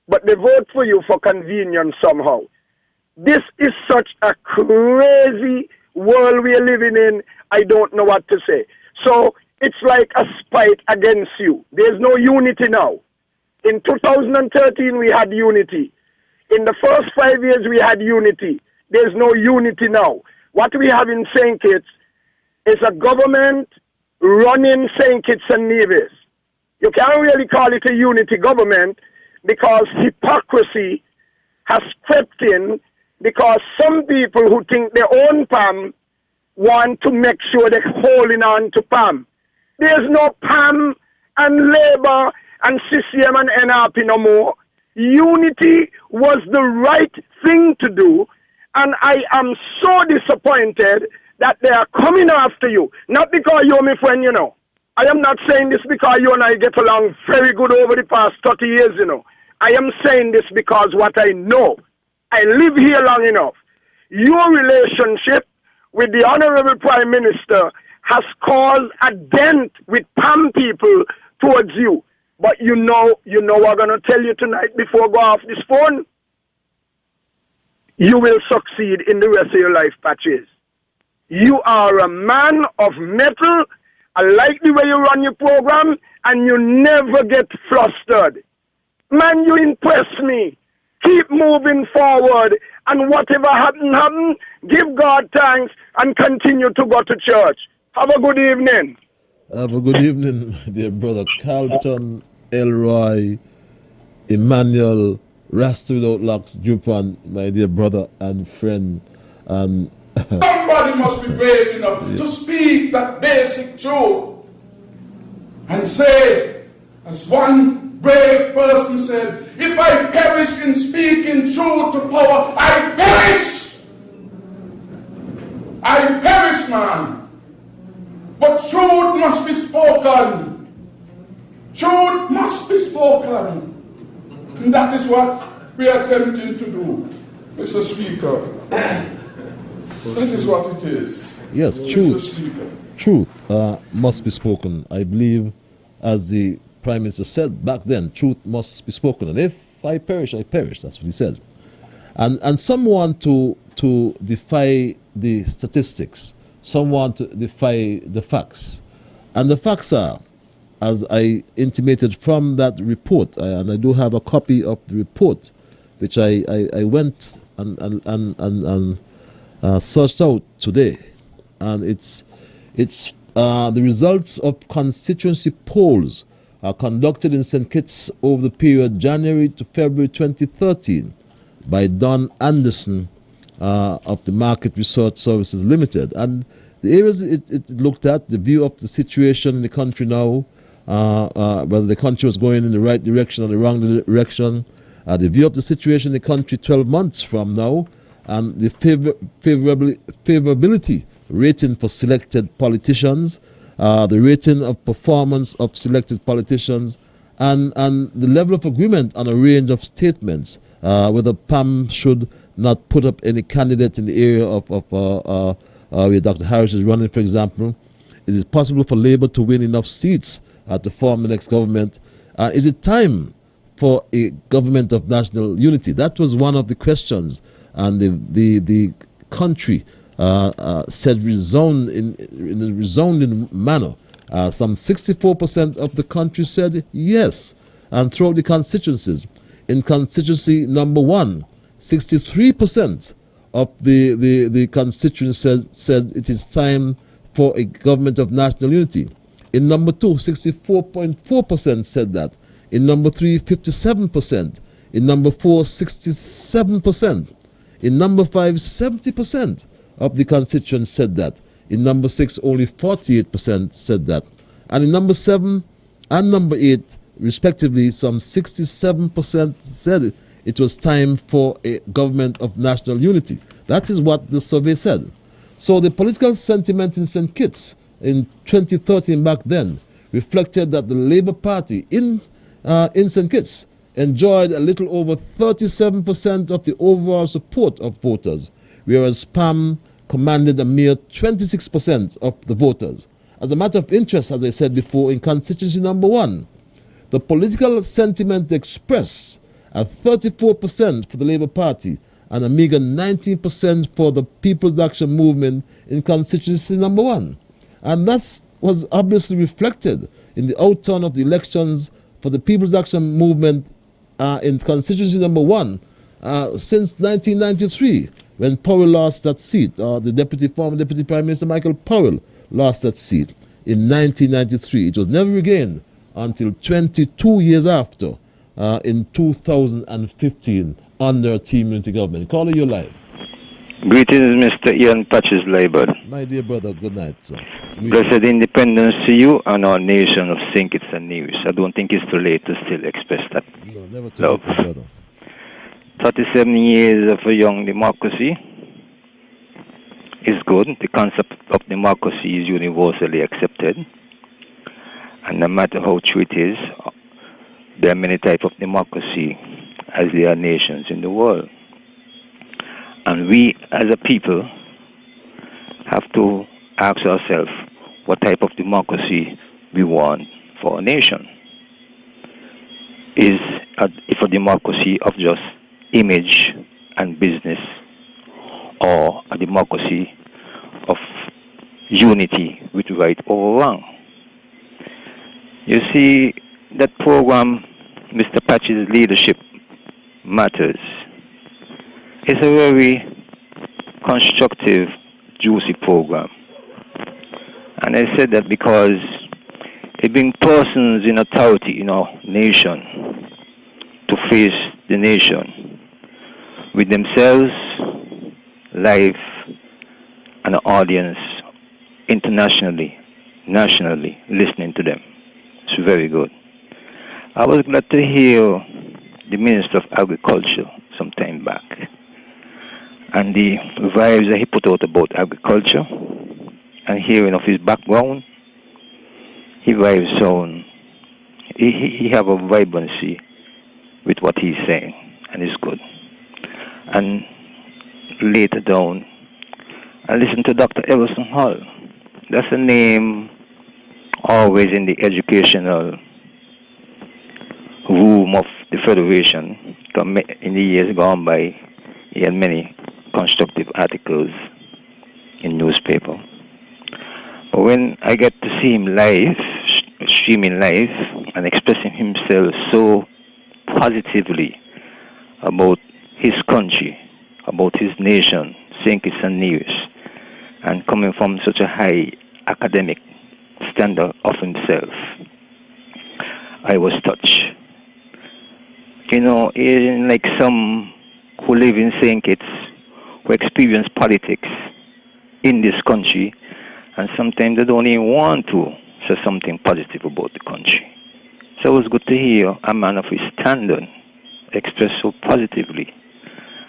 But they vote for you for convenience somehow. This is such a crazy world we are living in. I don't know what to say. So it's like a spite against you. There's no unity now. In 2013, we had unity. In the first 5 years, we had unity. There's no unity now. What we have in St. Kitts is a government running St. Kitts and Nevis. You can't really call it a unity government because hypocrisy has crept in, because some people who think they own PAM want to make sure they're holding on to PAM. There's no PAM and Labour and CCM and NRP no more. Unity was the right thing to do, and I am so disappointed that they are coming after you. Not because you're my friend, you know. I am not saying this because you and I get along very good over the past 30 years, you know. I am saying this because what I know, I live here long enough. Your relationship with the Honorable Prime Minister has caused a dent with PAM people towards you. But you know I'm going to tell you tonight before I go off this phone. You will succeed in the rest of your life, Patches. You are a man of metal. I like the way you run your program, and you never get flustered. Man, you impress me. Keep moving forward, and whatever happen, give God thanks and continue to go to church. Have a good evening. Have a good evening, dear brother Carlton, Elroy, Emmanuel, Rasta Without Locks, Jupan, my dear brother and friend. Somebody must be brave enough to speak that basic truth and say, as one brave person said, if I perish in speaking truth to power, I perish. I perish, man. But truth must be spoken. Truth must be spoken. And that is what we are attempting to do, Mr. Speaker. That is what it is. Yes, truth must be spoken. I believe, as the Prime Minister said back then, truth must be spoken. And if I perish, I perish. That's what he said. And some want to defy the statistics. Some want to defy the facts. And the facts are, as I intimated from that report, and I do have a copy of the report, which I went and searched out today, and it's the results of constituency polls conducted in St. Kitts over the period January to February 2013 by Don Anderson of the Market Research Services Limited. And the areas it looked at, the view of the situation in the country now, whether the country was going in the right direction or the wrong direction, the view of the situation in the country 12 months from now, and the favorability rating for selected politicians, the rating of performance of selected politicians, and the level of agreement on a range of statements, whether PAM should not put up any candidate in the area of where Dr. Harris is running, for example. Is it possible for Labour to win enough seats to form the next government? Is it time for a government of national unity? That was one of the questions, and the country said resound in a resounding manner. Some 64% of the country said yes, and throughout the constituencies. In constituency number 1, 63% of the constituency said it is time for a government of national unity. In number 2, 64.4% said that. In number 3, 57%. In number 4, 67%. In number 5, 70% of the constituents said that. In number 6, only 48% said that. And in number 7 and number 8, respectively, some 67% said it was time for a government of national unity. That is what the survey said. So the political sentiment in St. Kitts in 2013 back then reflected that the Labour Party in St. Kitts enjoyed a little over 37% of the overall support of voters, whereas PAM commanded a mere 26% of the voters. As a matter of interest, as I said before, in constituency number 1, The political sentiment expressed at 34% for the Labour Party and a meager 19% for the People's Action Movement in constituency number 1. And that was obviously reflected in the outturn of the elections for the People's Action Movement in constituency number 1 since 1993, when Powell lost that seat, the former Deputy Prime Minister Michael Powell lost that seat in 1993. It was never regained until 22 years after, in 2015, under Team Unity government. Caller, you live. Greetings, Mr. Ian Patches Liburd. My dear brother, good night, sir. Blessed independence to you and our nation of St. Kitts and Nevis. I don't think it's too late to still express that. No, never too late, brother. 37 years of a young democracy is good. The concept of democracy is universally accepted. And no matter how true it is, there are many types of democracy as there are nations in the world. And we as a people have to ask ourselves what type of democracy we want for our nation. Is if a democracy of just image and business, or a democracy of unity with right or wrong? You see, that program, Mr. Patch's Leadership Matters, is a very constructive, juicy program. And I said that because it brings persons in authority in our nation to face the nation with themselves, live, and an audience internationally, nationally, listening to them. It's very good. I was glad to hear the Minister of Agriculture some time back, and the vibes that he put out about agriculture, and hearing of his background, he vibes on. He have a vibrancy with what he's saying, and it's good. And later down, I listened to Dr. Everson Hall. That's a name always in the educational room of the Federation. In the years gone by, he had many constructive articles in newspaper. But when I get to see him live, streaming live, and expressing himself so positively about his country, about his nation, St. Kitts and Nevis, and coming from such a high academic standard of himself, I was touched. You know, like some who live in St. Kitts, who experience politics in this country, and sometimes they don't even want to say something positive about the country. So it was good to hear a man of his standard express so positively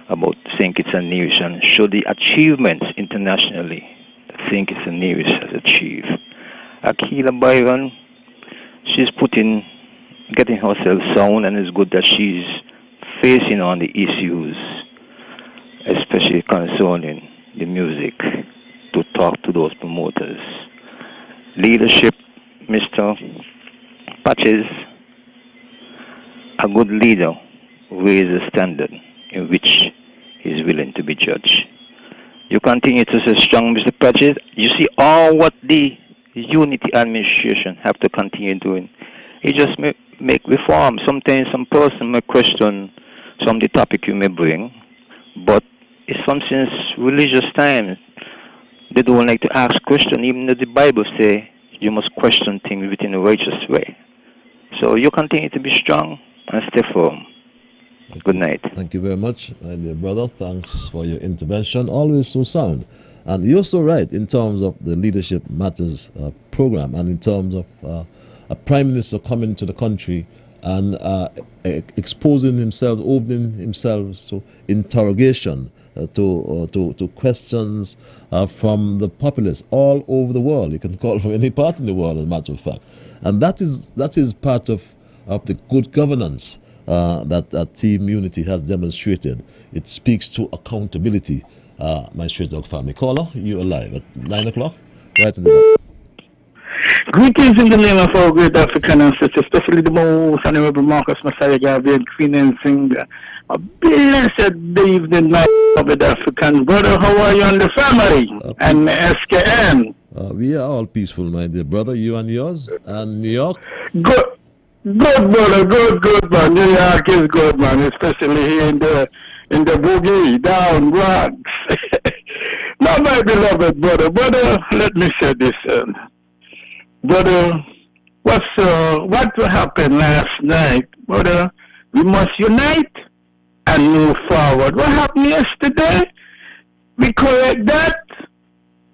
about St. Kitts and Nevis and show the achievements internationally that St. Kitts and Nevis has achieved. Akila Byron, she's getting herself sound, and it's good that she's facing on the issues, especially concerning the music, to talk to those promoters. Leadership, Mr. Patches, a good leader raises a standard in which he's willing to be judged. You continue to say strong, Mr. Patches. You see all what the Unity administration have to continue doing. You just make reform. Sometimes some person may question some of the topic you may bring, but it's something religious time. They don't like to ask questions, even though the Bible say you must question things within a righteous way. So you continue to be strong and stay firm. Good night. Thank you very much, my dear brother. Thanks for your intervention. Always so sound. And you're so right in terms of the Leadership Matters program, and in terms of a prime minister coming to the country and exposing himself, opening himself to interrogation, to questions from the populace all over the world. You can call from any part in the world, as a matter of fact. And that is part of the good governance that Team Unity has demonstrated. It speaks to accountability. My Straight Dog family. Caller, you're alive at 9 o'clock, right in the back. Greetings in the name of our great African ancestors, especially the most honorable Marcus Messiah Garvey and Queen and Singer. A blessed evening, my beloved African brother. How are you and the family? And SKN? We are all peaceful, my dear brother. You and yours? And New York? Good, brother. Good, man. New York is good, man. Especially here in the boogie, down Bronx. Now, my beloved brother, let me say this, brother. What happened last night, brother? We must unite and move forward. What happened yesterday? We correct that.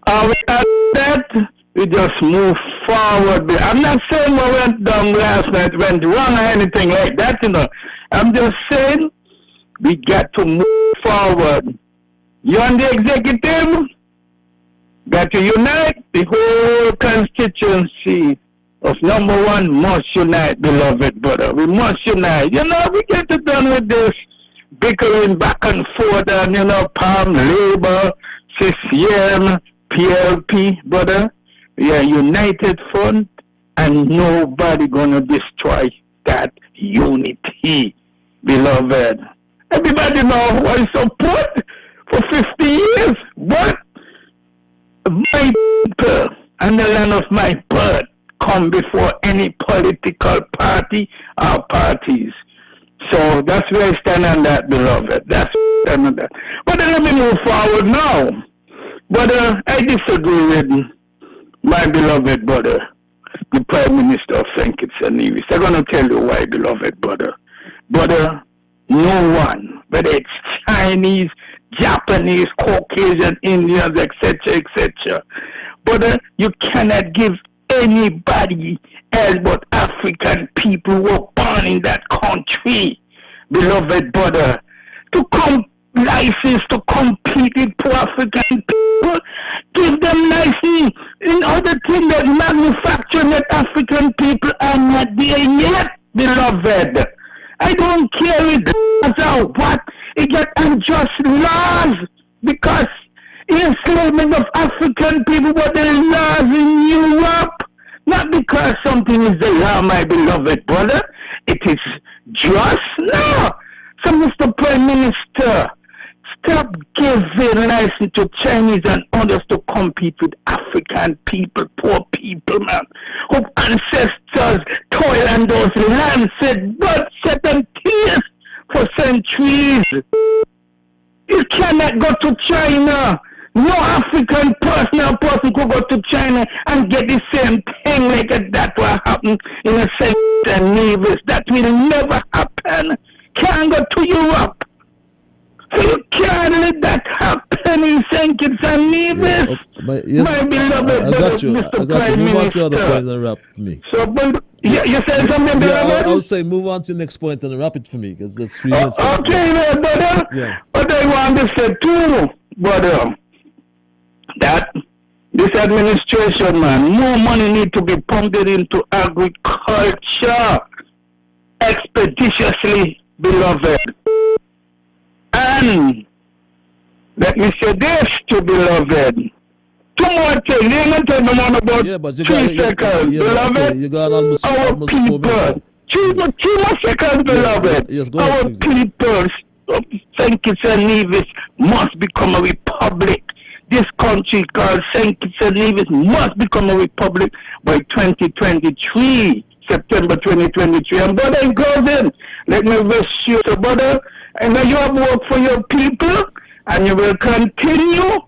We add that. We just move forward. I'm not saying what went down last night went wrong or anything like that, you know. I'm just saying we got to move forward. You and the executive got to unite. The whole constituency of number one must unite, beloved brother. We must unite. You know, we get it done with this bickering back and forth and, you know, Palm, Labor, CCM, PLP, brother. We are united front and nobody gonna destroy that unity, beloved. Everybody know who I support for 50 years, but my people and the land of my birth come before any political party or parties. So that's where I stand on that, beloved. That's where I stand on that. But let me move forward now. But I disagree with my beloved brother, the Prime Minister of St. Kitts and Nevis. I'm going to tell you why, beloved brother. Brother, no one, whether it's Chinese, Japanese, Caucasian, Indians, etc., brother, you cannot give anybody else but African people who were born in that country, beloved brother, to come license to compete with poor African people. Give them license in other things that manufacture that African people are not there yet, beloved. I don't care if laws or what. It got unjust laws because enslavement of African people were the laws in Europe. Not because something is the law, my beloved brother. It is just. No. So, Mr. Prime Minister, stop giving license to Chinese and others to compete with African people, poor people, man, whose ancestors toil on those lands, said blood, sweat, and tears for centuries. You cannot go to China. No African person or person could go to China and get the same thing like that will happen in a St. Nevis. That will never happen. Can't go to Europe. So you can't let that happen in St. Kitts and Nevis. Yes, my beloved I got you. Mr. I got Prime you. Move on to Minister. other point and wrap me. So, but, you said something, beloved? I would say move on to the next point and wrap it for me because that's 3 minutes. Okay, then, brother. Yeah. But I want to say too, brother, that this administration, man, more money need to be pumped into agriculture expeditiously, beloved. And let me say this to beloved. Two more things. You ain't tell no more about 3 seconds, beloved. Okay, you got almost Our people. 2 more seconds, beloved. Yes, go Our ahead, people of St. Kitts and Nevis must become a republic. This country called St. Kitts and Nevis must become a republic by 2023, September 2023. And brother, it goes in. Let me wish you, so brother, and you have worked for your people, and you will continue.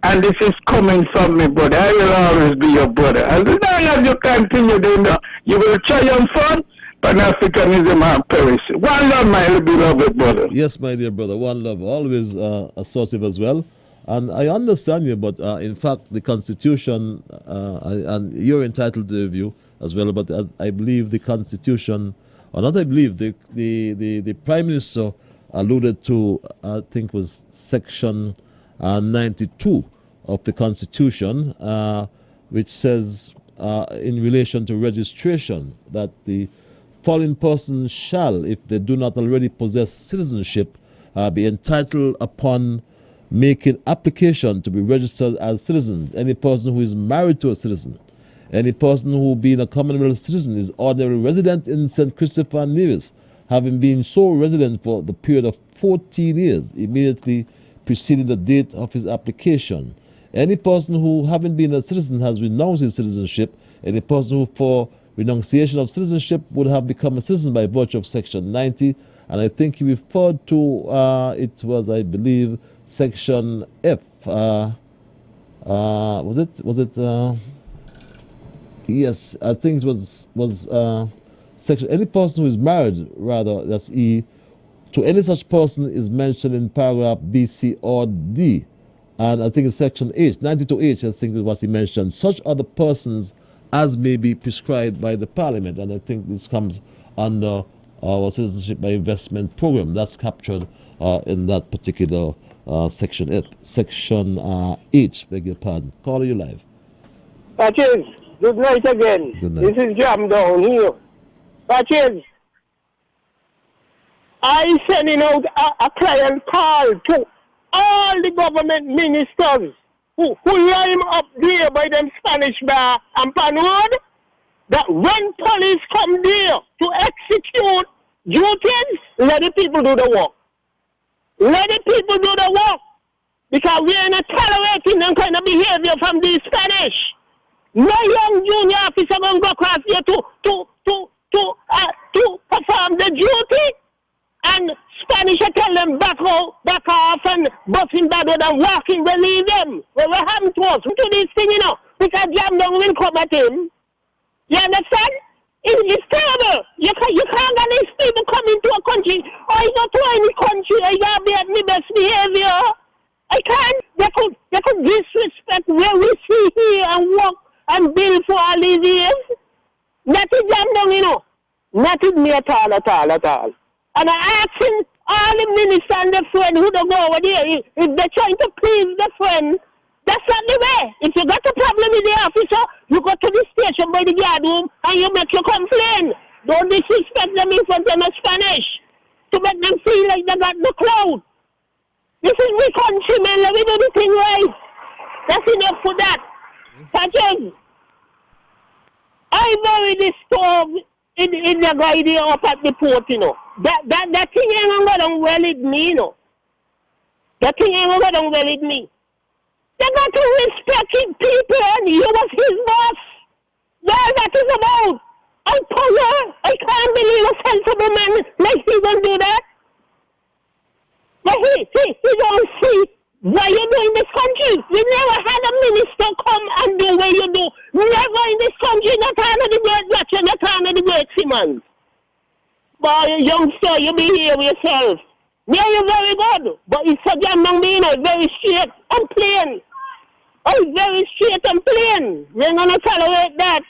And this is coming from me, brother. I will always be your brother. As long as you continue doing that, you will triumph on Pan-Africanism and perish. One love, my beloved brother. Yes, my dear brother. One love. Always assertive as well. And I understand you, but in fact, the Constitution, and you're entitled to the view as well, but I believe the Constitution, or not I believe, the Prime Minister alluded to, I think was Section 92 of the Constitution, which says in relation to registration that the foreign persons shall, if they do not already possess citizenship, be entitled upon making application to be registered as citizens. Any person who is married to a citizen, Any person who being a Commonwealth citizen is ordinary resident in St. Christopher and Nevis, having been sole resident for the period of 14 years immediately preceding the date of his application. Any person who, having been a citizen, has renounced his citizenship, any person who, for renunciation of citizenship, would have become a citizen by virtue of Section 90, and I think he referred to, it was, I believe, Section F. Was it? Yes, I think it was section. Any person who is married, rather, that's E, to any such person is mentioned in paragraph B, C, or D. And I think it's section H, 92H, I think is what he mentioned. Such other persons as may be prescribed by the Parliament. And I think this comes under our citizenship by investment program. That's captured in that particular section H, beg your pardon. Call you live. Patches, good night again. Good night. This is Jam down here. Patches, I sending out a client call to all the government ministers who line up there by them Spanish bar and Pan Road, that when police come there to execute duties, let the people do the work. Let the people do the work. Because we are not tolerating that kind of behavior from these Spanish. No young junior officer going to go across here to perform the duty. And Spanish tell them back off and busting bad and walking, they leave them. Well, what happened to us? We do this thing, because Jam down will come at him. You understand? It's terrible. You can't get these people coming to a country. I go to any country, I gotta be at my best behavior. I can't. They could disrespect where we see here and work and build for all these years. That is Jam down, Not with me at all. And I asking all the ministers and the friend who don't go over there, if they're trying to please the friend, that's not the way. If you got a problem with the officer, you go to the station by the guard room and you make your complaint. Don't disrespect them in front of them Spanish to make them feel like they got the cloud. This is my country, man. Let me do the thing right. That's enough for that. Patches, I very disturbed in the guy there up at the port, That thing ain't gonna go well with me, That thing ain't gonna go well with me. They got to respect his people and you was his boss. That's what it's about. I can't believe a sensible man like he gonna do that. But he don't see why you do in this country. We never had a minister come and do what you do. Never in this country, not time of the great Dutch, not time of the great Simmons. Boy, youngster, you behave yourself. Yeah, you're very good, but it's a damn young man, very straight and plain. Oh, very straight and plain. We're going to tolerate that.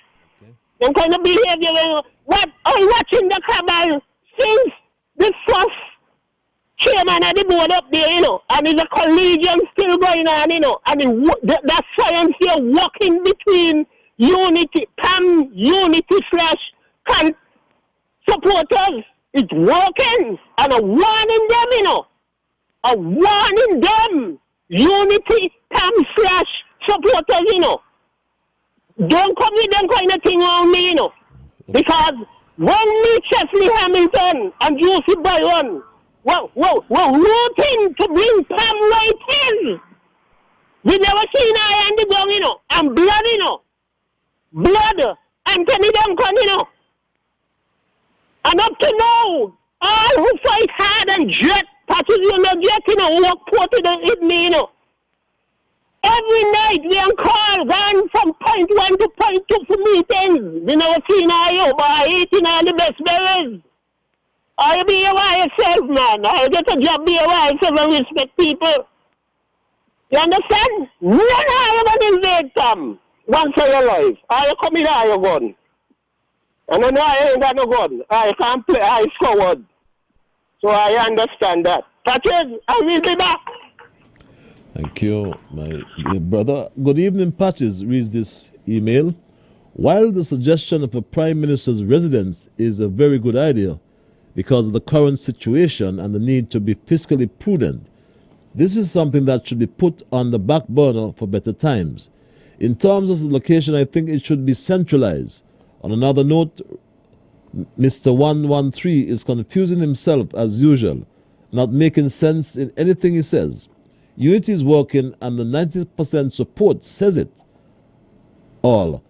Okay. Some kind of behavior. What? I'm watching the cabal since the first chairman of the board up there, and there's a collegium still going on, and that science here working between unity, unity / can supporters. It's working, and I'm warning them, I'm warning them. Unity, / supporters, Don't come with them kind of thing on me, Because when me, Chesley Hamilton and Josie Byron were rooting to bring Pam right in. We never seen I and the gun, and blood, Blood, Anthony Duncan, And up to now, all who fight hard and jet, Patches, work ported it me, Every night we on call, gone from point 1 to point 2 for meetings. We never seen I by eating all the best berries. I be a yourself, man. I get a job, be a yourself and respect people. You understand? None of you gonna invade Tom once in your life. I come in your gun. And I know I ain't got no gun. I can't play high forward. So I understand that. Patches, I will be back. Thank you, my dear brother. Good evening, Patches reads this email. While the suggestion of a Prime Minister's residence is a very good idea because of the current situation and the need to be fiscally prudent, this is something that should be put on the back burner for better times. In terms of the location, I think it should be centralized. On another note, Mr. 113 is confusing himself as usual, not making sense in anything he says. Unity is working and the 90% support says it all.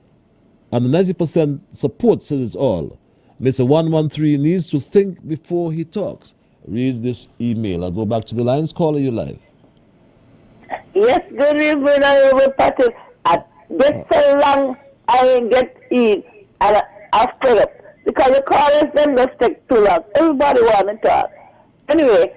And the 90% support says it all. Mr. 113 needs to think before he talks. Reads this email. I'll go back to the lines. Caller, you live. Yes, good evening, Honorable Patrick. Just so long I ain't get eat and I fed up. Because the callers them just take too long. Everybody want to talk. Anyway,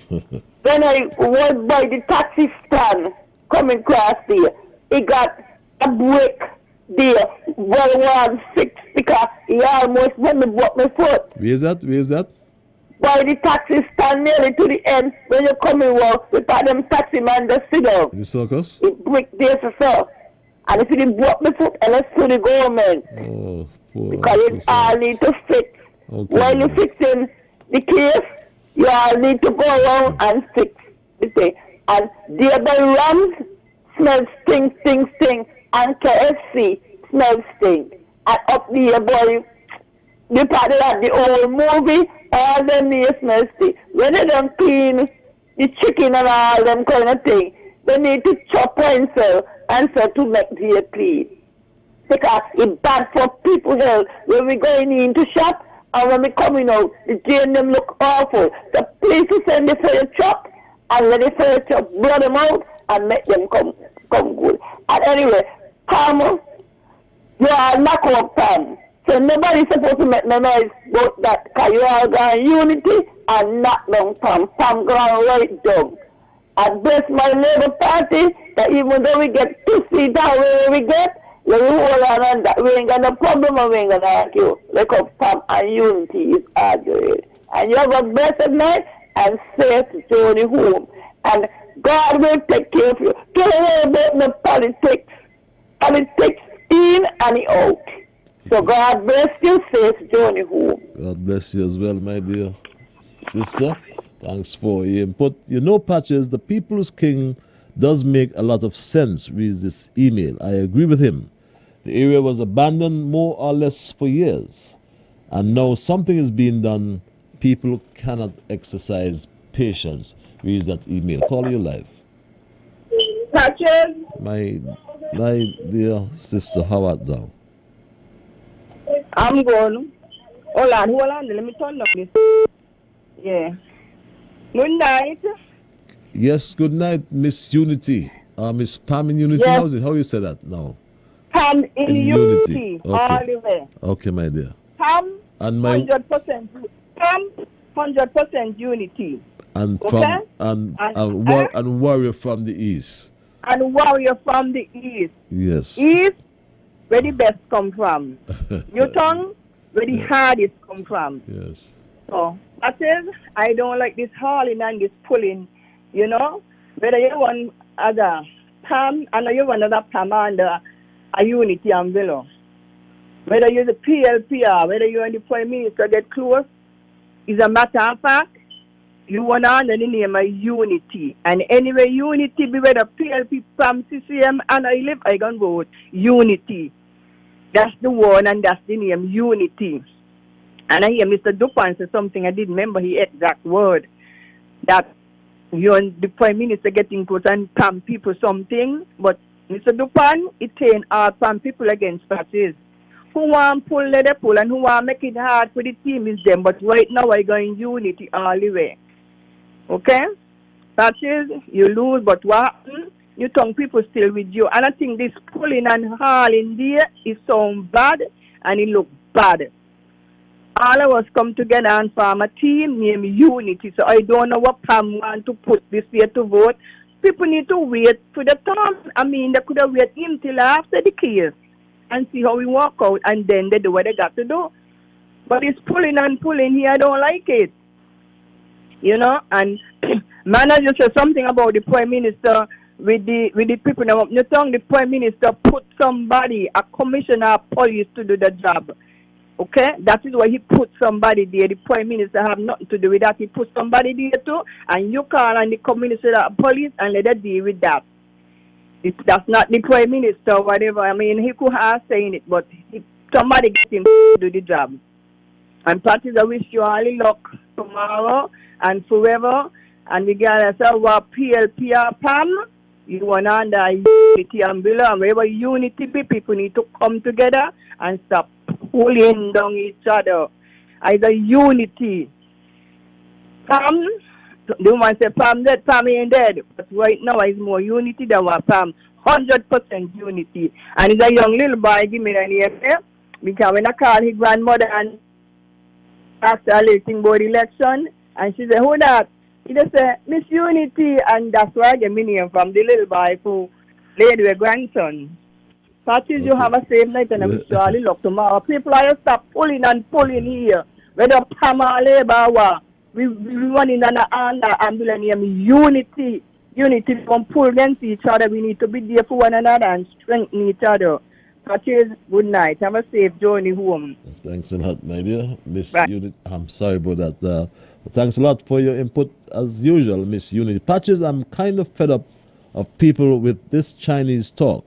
when I was by the taxi stand coming across there, he got a break there, well one fixed because he almost went to broke my foot. Where is that? Where is that? By the taxi stand nearly to the end, when you come in walk, we thought them taxi man just sit down. In the circus? It break there so. And if it didn't broke my foot, and let's to the government. Oh, poor. Because it all need to fix. Okay. While you're fixing the case, you all need to go around and fix the thing. And there by Rams smells stink, and KFC smells stink. And up there, boy, the part of the old movie, all them there smells stink. When they don't clean the chicken and all them kind of thing, they need to chop and sell to make the clean. Because it's bad for people health when we going into shop and when we coming out, the drain them look awful. So please send the fire chop and let the fire chop blow them out and make them come good. And anyway, Pam, you are knock up Pam. So nobody's supposed to make no noise about that because you are going unity and knock down Pam. Pam going right down. And bless my Labour Party that even though we get 2 seats where we get, you hold on that. We ain't got no problem and we ain't gonna argue. Look up Pam and unity is arguing. And you have a blessed night and safe journey home. And God will take care of you. Don't worry about the politics. Politics in and out. So God bless you, safe journey home. God bless you as well, my dear sister. Thanks for your input. You know, Patches, the People's King does make a lot of sense, reads this email. I agree with him. The area was abandoned more or less for years. And now something is being done. People cannot exercise patience, reads that email. Call you live. Patches? My dear sister, how art thou? I'm going. Hold on. Let me turn up this. Yeah. Good night. Yes, good night, Miss Unity. Miss Pam in Unity. Yes. How is it? How you say that now? Pam in unity. Okay. All the way. Okay, my dear. Pam, And my 100%. Pam, 100% unity. and okay? from and warrior from the east. And warrior from the east. Yes. East, where the best come from. Newton, where the hardest come from. Yes. So that is, I don't like this hauling and this pulling, you know. Whether you want other PAM, and you want another PAM under a unity umbrella. Whether you're the PLPR, whether you and the Prime Minister get close, is a matter of fact, you want under the name of unity. And anyway, unity be whether PLP, PAM, CCM, and I live, I can vote unity. That's the one and that's the name, unity. And I hear Mr. Dupan say something, I didn't remember his exact word, that you and the Prime Minister getting close and PAM people something, but Mr. Dupan, it turn all PAM people against parties. Who want pull, let them pull, and who want make it hard for the team is them, but right now I going unity all the way. Okay? Parties, you lose, but what happens? You tongue people still with you. And I think this pulling and hauling there is sound bad, and it look bad. All of us come together and form a team named Unity. So I don't know what PAM want to put this year to vote. People need to wait for the term. I mean, they could have waited until after the case and see how we walk out, and then they do what they got to do. But it's pulling and pulling here. I don't like it. You know, and manager said something about the Prime Minister with the people now. You think the Prime Minister put somebody, a commissioner of police, to do the job. Okay, that is why he put somebody there. The Prime Minister have nothing to do with that. He put somebody there too, and you call on the Commissioner of Police and let them deal with that. That's not the Prime Minister or whatever. I mean, he could have saying it, but somebody get him to do the job. And Patty, I wish you all the luck tomorrow and forever. And regardless of what PLP or PAM, you want under unity umbrella, and wherever unity be, people need to come together and stop pulling down each other. Either unity. PAM, the woman say PAM dead, PAM ain't dead. But right now it's more unity than what PAM. 100% unity. And it's a young little boy, give me the name there. Because when I call his grandmother and asked her electing board election, and she said, who that? He just said, Miss Unity, and that's where I get my name from, the little boy who laid with grandson. Patches, you have a safe night, and I wish you all the luck tomorrow. People are just stop pulling and pulling here. Whether PAM or Labour, what? We running under ambulance name unity. Unity, don't pull against each other. We need to be there for one another and strengthen each other. Patches, good night. Have a safe journey home. Thanks a lot, my dear. Miss Unity, I'm sorry about that. Thanks a lot for your input, as usual, Miss Unity. Patches, I'm kind of fed up of people with this Chinese talk.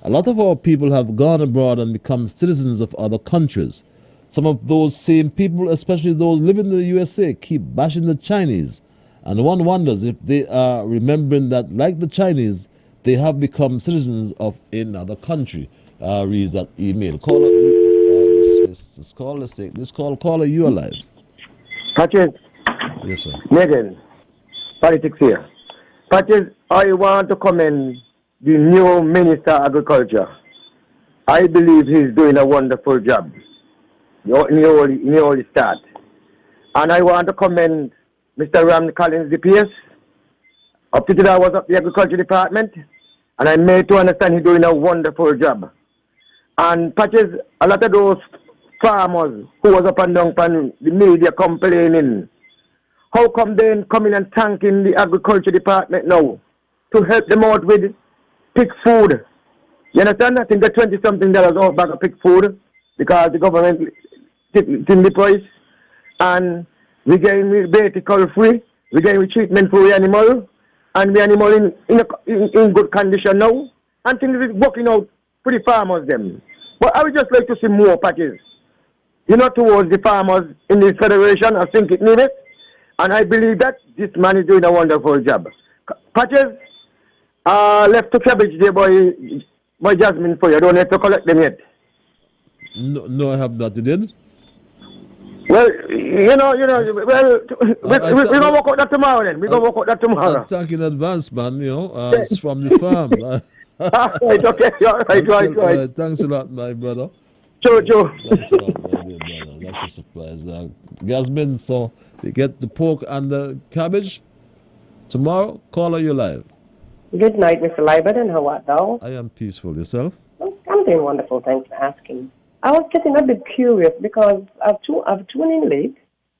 A lot of our people have gone abroad and become citizens of other countries. Some of those same people, especially those living in the USA, keep bashing the Chinese. And one wonders if they are remembering that, like the Chinese, they have become citizens of another country. Reads that email. Caller, this caller, you alive. Patches. Yes, sir. Megan, politics here. Patches, I want to commend the new Minister of Agriculture. I believe he's doing a wonderful job. In the early start. And I want to commend Mr. Ram Collins, the PS. Up to today I was at the Agriculture Department, and I made to understand he's doing a wonderful job. And Patches, a lot of those farmers who was up and down on the media complaining, how come they come in and thanking the Agriculture Department now to help them out with pig food? You understand? I think the $20-something out bag of pig food because the government in the price, and we getting vertical free, we getting treatment for the animal, and the animal in good condition now, and things is working out for the farmers them. But I would just like to see more Patches, towards the farmers in this federation. I think it needed, and I believe that this man is doing a wonderful job. Patches, left to cabbage there by Jasmine for you. I don't have to collect them yet. No, I have not. You did? Well, we're going to work out that tomorrow then. We're going to work out that tomorrow. I'm talking in advance, man, it's from the farm. Right, okay, right. Thanks a lot, my brother. Sure. Thanks a lot, my dear brother. That's a surprise. Jasmine, so you get the pork and the cabbage tomorrow. Caller, you live. Good night, Mr. Liburd, and how art thou? I am peaceful. Yourself? I'm doing wonderful, thanks for asking. I was getting a bit curious because I've tuned in late,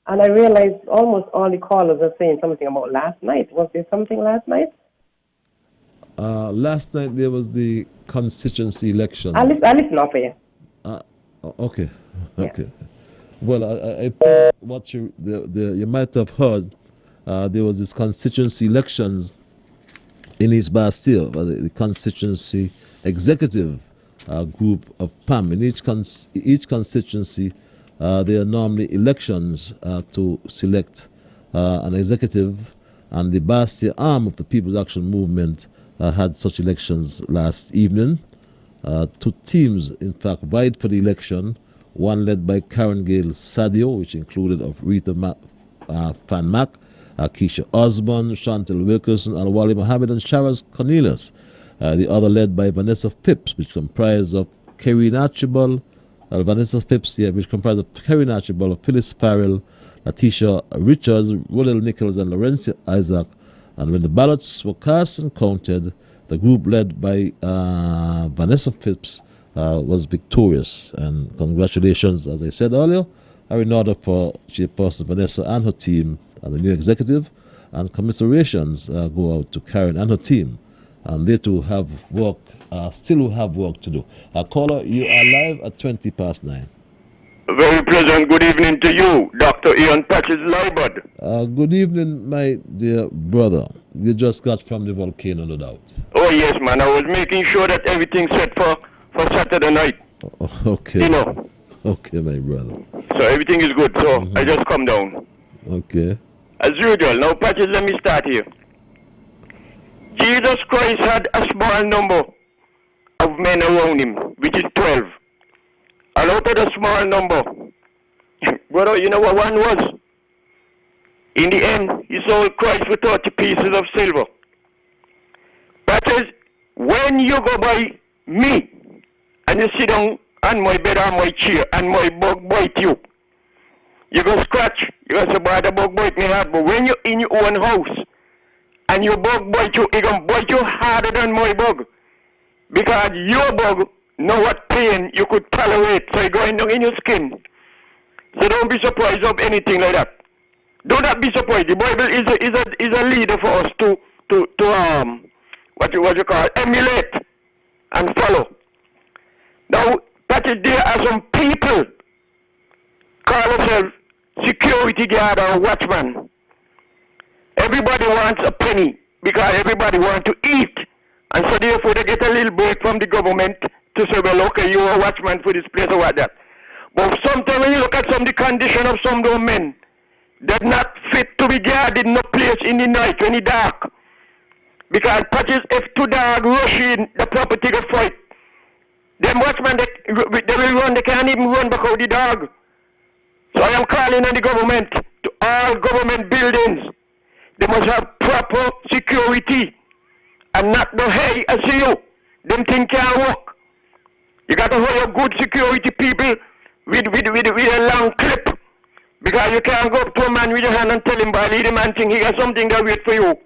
and I realized almost all the callers are saying something about last night. Was there something last night? Last night there was the constituency election. I listen off here. Okay. Well, I think what you might have heard, there was this constituency elections in East Bastille, the constituency executive group of PAM. In each constituency, there are normally elections to select an executive, and the Bastille arm of the People's Action Movement had such elections last evening. Two teams, in fact, vied for the election, one led by Karen Gale Sadio, which included of Rita Van Mack, Keisha Osborne, Chantel Wilkerson, Al-Wali Mohammed, and Sharaz Cornelius. The other led by Vanessa Phipps, which comprised of Kerrine Archibald, which comprised of Kerrine Archibald, Phyllis Farrell, Latisha Richards, Rodel Nichols, and Laurencia Isaac. And when the ballots were cast and counted, the group led by Vanessa Phipps was victorious. And congratulations, as I said earlier, are in order for Chairperson Vanessa and her team and the new executive, and commiserations go out to Karen and her team. And they too have work, still have work to do. Caller, you are live at 20 past 9. Very pleasant good evening to you, Dr. Ian Patches Liburd. Good evening, my dear brother. you just got from the volcano, no doubt. Oh yes, man. I was making sure that everything's set for Saturday night. Okay. You know. Okay, my brother. So everything is good. So I just come down. Okay. As usual. Now, Patches, let me start here. Jesus Christ had a small number of men around him, which is 12. And out of the small number, brother, you know what one was? In the end, he sold Christ for 30 pieces of silver. That is, when you go by me, and you sit down on my bed or my chair, and my bug bite you, you go scratch, you go say, boy, the bug bite me hard. But when you're in your own house, and your bug bite you, it gonna bite you harder than my bug. Because your bug know what pain you could tolerate, so it's going down in your skin. So don't be surprised of anything like that. Do not be surprised. The Bible is a leader for us to what you call emulate and follow. Now, that is, there are some people call themselves security guard or watchman. Everybody wants a penny because everybody wants to eat. And so therefore they get a little break from the government to say, well, okay, you're a watchman for this place or what that. But sometimes when you look at some of the condition of some of those men, they're not fit to be guarded in no place in the night when it's dark. Because Patches, if two dogs rush in the property to fight, them watchmen, they will run, they can't even run back out the dog. So I am calling on the government, to all government buildings, they must have proper security and not the hey, I see you. Them things can't work. You got to hire good security people with a long clip. Because you can't go up to a man with your hand and tell him, by the man think he got something that wait for you.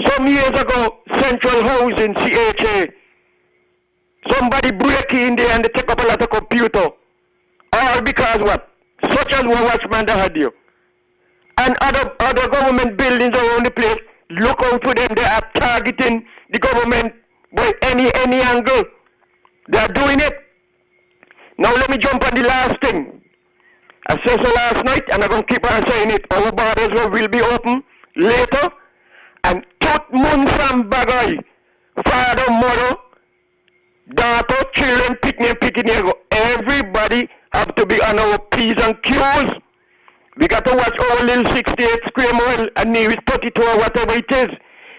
Some years ago, Central Housing, CHA, somebody break in there and they take up a lot of computer. All because what? Such as one watchman that had you. And other government buildings around the place, look out for them. They are targeting the government by any angle. They are doing it. Now let me jump on the last thing. I said so last night, and I'm going to keep on saying it. Our borders will be open later. And tot mun from bagay, father, mother, daughter, children, picking, everybody have to be on our P's and Q's. We got to watch our little 68 square mile and nearest 32 or whatever it is.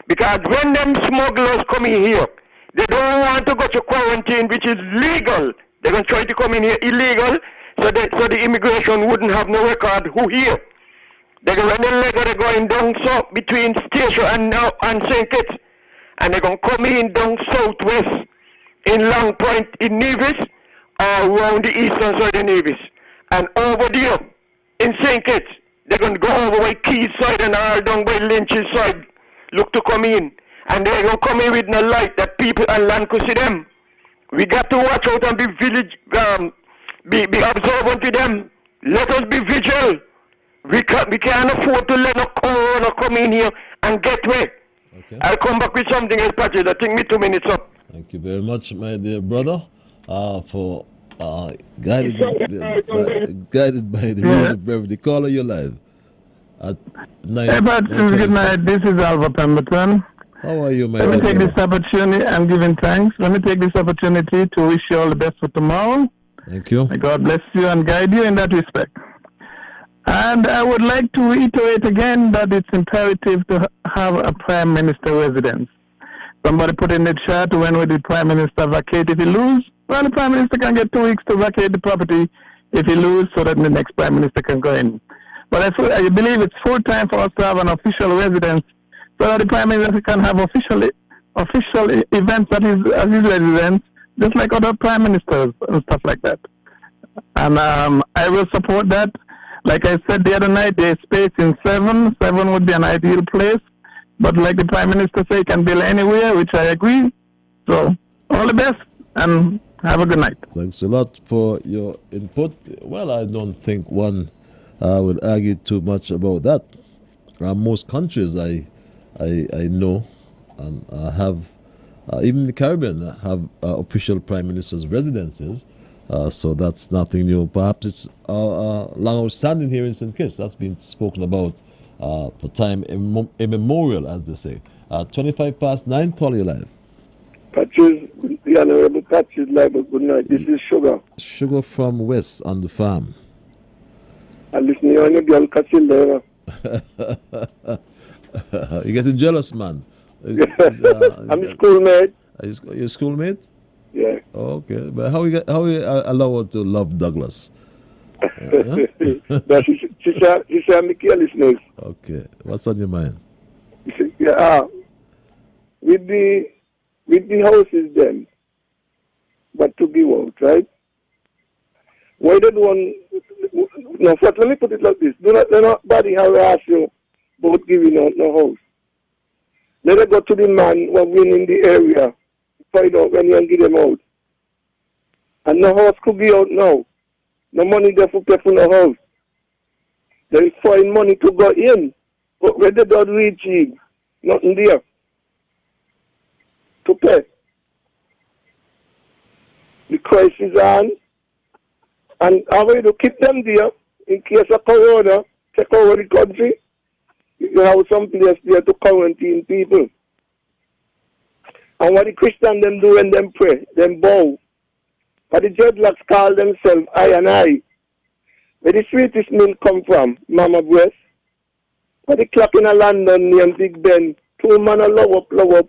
Because when them smugglers come in here, they don't want to go to quarantine, which is legal. They're going to try to come in here illegal, so the immigration wouldn't have no record who here. They're going to going down south between Station and St. Kitts, and they're going to come in down southwest in Long Point in Nevis or around the eastern side of Nevis. And over there in St. Kitts, they're going to go over by Keys side and all down by Lynch's side, look to come in. And they're going to come in with no light that people and land could see them. We got to watch out and be observant to them. Let us be vigilant. We can't afford to let no corona come in here and get away. Okay. I'll come back with something else, Patrick. I think me 2 minutes up. Thank you very much, my dear brother, for guided by the rules of brevity. Caller, you're live at 9. Hey, Patrick, good night. This is Alva Pemberton. How are you, my Let me dear take brother? this opportunity. I'm giving thanks. Let me take this opportunity to wish you all the best for tomorrow. Thank you. May God bless you and guide you in that respect. And I would like to reiterate again that it's imperative to have a Prime Minister residence. Somebody put in the chat, when will the Prime Minister vacate if he lose? Well, the Prime Minister can get 2 weeks to vacate the property if he lose, so that the next Prime Minister can go in. But I believe it's full time for us to have an official residence so that the Prime Minister can have official events at his residence, just like other Prime Ministers and stuff like that. And I will support that. Like I said the other night, there's space in 7. 7 would be an ideal place. But like the Prime Minister said, he can build anywhere, which I agree. So, all the best and have a good night. Thanks a lot for your input. Well, I don't think one would argue too much about that. Most countries I know and have, even the Caribbean, have official Prime Minister's residences. So that's nothing new. Perhaps it's long outstanding here in St. Kitts. That's been spoken about for time immemorial, as they say. 25 past 9, call you live. Patches, the Honorable Patches Liburd, good night. This is Sugar. Sugar from West on the farm. I listen to you girl Casilda. You're getting jealous, man. I'm a schoolmate. Are you a schoolmate? Yeah. Okay, but how you allowed to love Douglas? But she said I'm carelessness. Okay, what's on your mind? Yeah, with the houses then, but to give out, right? Why did one? No, first let me put it like this: let nobody harass you about giving out no house. Let it go to the man who win in the area, find out when you can give them out. And no house could be out now. No money there for pay for no house. They find money to go in, but when they don't reach it, nothing there to pay. The crisis on, and how to keep them there in case of corona take over the country. You have some place there to quarantine people. And what the Christians them do when them pray, them bow. But the dreadlocks call themselves I and I. Where the sweetest milk come from, Mama Breast. Where the clock in a London named Big Ben. Two man a love up.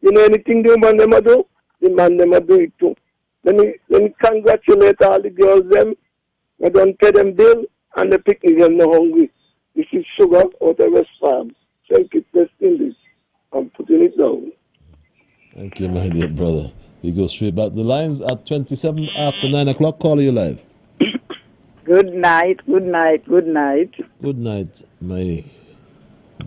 You know anything the man them a do? The man them a do it too. Let me congratulate all the girls them. I don't pay them bill and the picnic them no hungry. This is Sugar out of West Farm. Thank you, West Indies. I'm putting it down. Thank you, my dear brother. We go straight back. The lines at 27 after 9 o'clock. Call you live. Good night. Good night. Good night, my.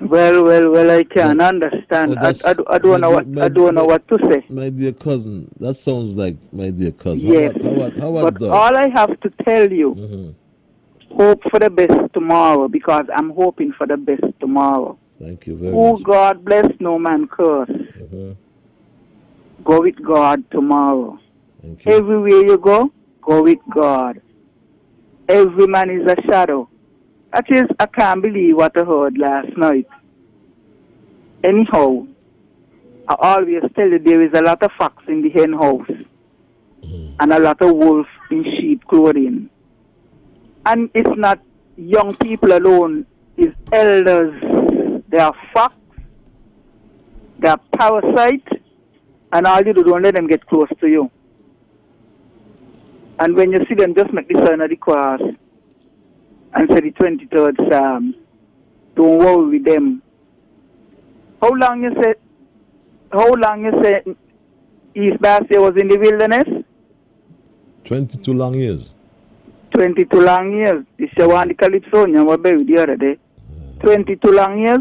Well, I can understand. I don't know what to say. My dear cousin, that sounds like my dear cousin. Yes. How but all I have to tell you, hope for the best tomorrow, because I'm hoping for the best tomorrow. Thank you very Oh, much. God bless, no man curse. Go with God tomorrow. Everywhere you go with God. Every man is a shadow. That is, I can't believe what I heard last night. Anyhow, I always tell you there is a lot of fox in the hen house and a lot of wolf in sheep clothing. And it's not young people alone, it's elders. They are fox, they are parasite, and all you do, don't let them get close to you. And when you see them, just make the sign of the cross and say the 23rd Psalm. Don't worry with them. How long you say East Bastia was in the wilderness? 22 long years. 22 long years. This is one the Calypsonia was buried the other day. 22 long years.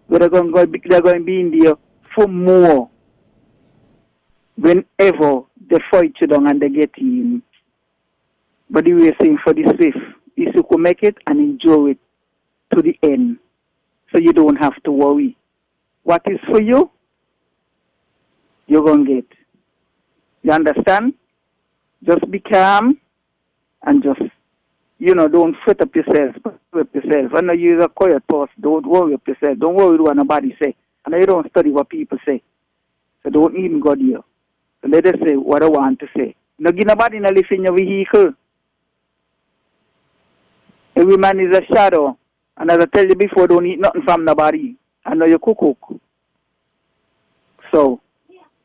They're going to be in there for more. Whenever they fight you down and they get in. But the way saying for the swift is you could make it and enjoy it to the end. So you don't have to worry. What is for you, you're going to get. You understand? Just be calm and just, don't fret up yourself. I know you're a quiet person. Don't worry up yourself. Don't worry what nobody say. I know you don't study what people say. So don't even go there. So let us say what I want to say. No give nobody no lift in your vehicle. Every man is a shadow. And as I tell you before, don't eat nothing from nobody. I know you cook. So,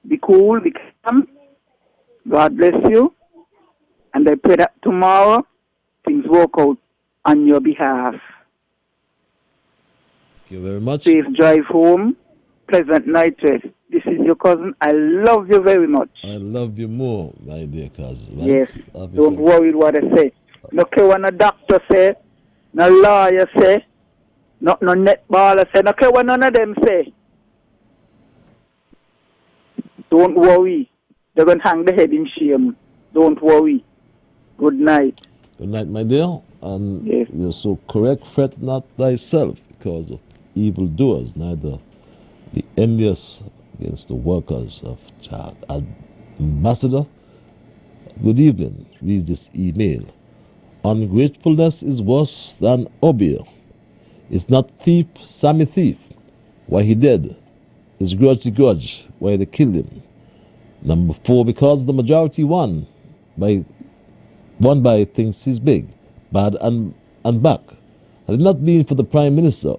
be cool, be calm. God bless you. And I pray that tomorrow things work out on your behalf. Thank you very much. Safe drive home. Pleasant night rest. This is your cousin. I love you very much. I love you more, my dear cousin. Right? Yes. Don't worry what I say. No care what no doctor say, no lawyer say, no netballer say, no care what none of them say. Don't worry. They're going to hang the head in shame. Don't worry. Good night. Good night, my dear. And you're so correct. Fret not thyself because of evildoers, neither be envious against the workers of child. Ambassador, good evening. Reads this email. Ungratefulness is worse than obeah. It's not thief, Sammy thief. Why he dead? It's grudge to grudge. Why they killed him? Number 4, because the majority won by thinks he's big, bad and back. Had it not been for the Prime Minister,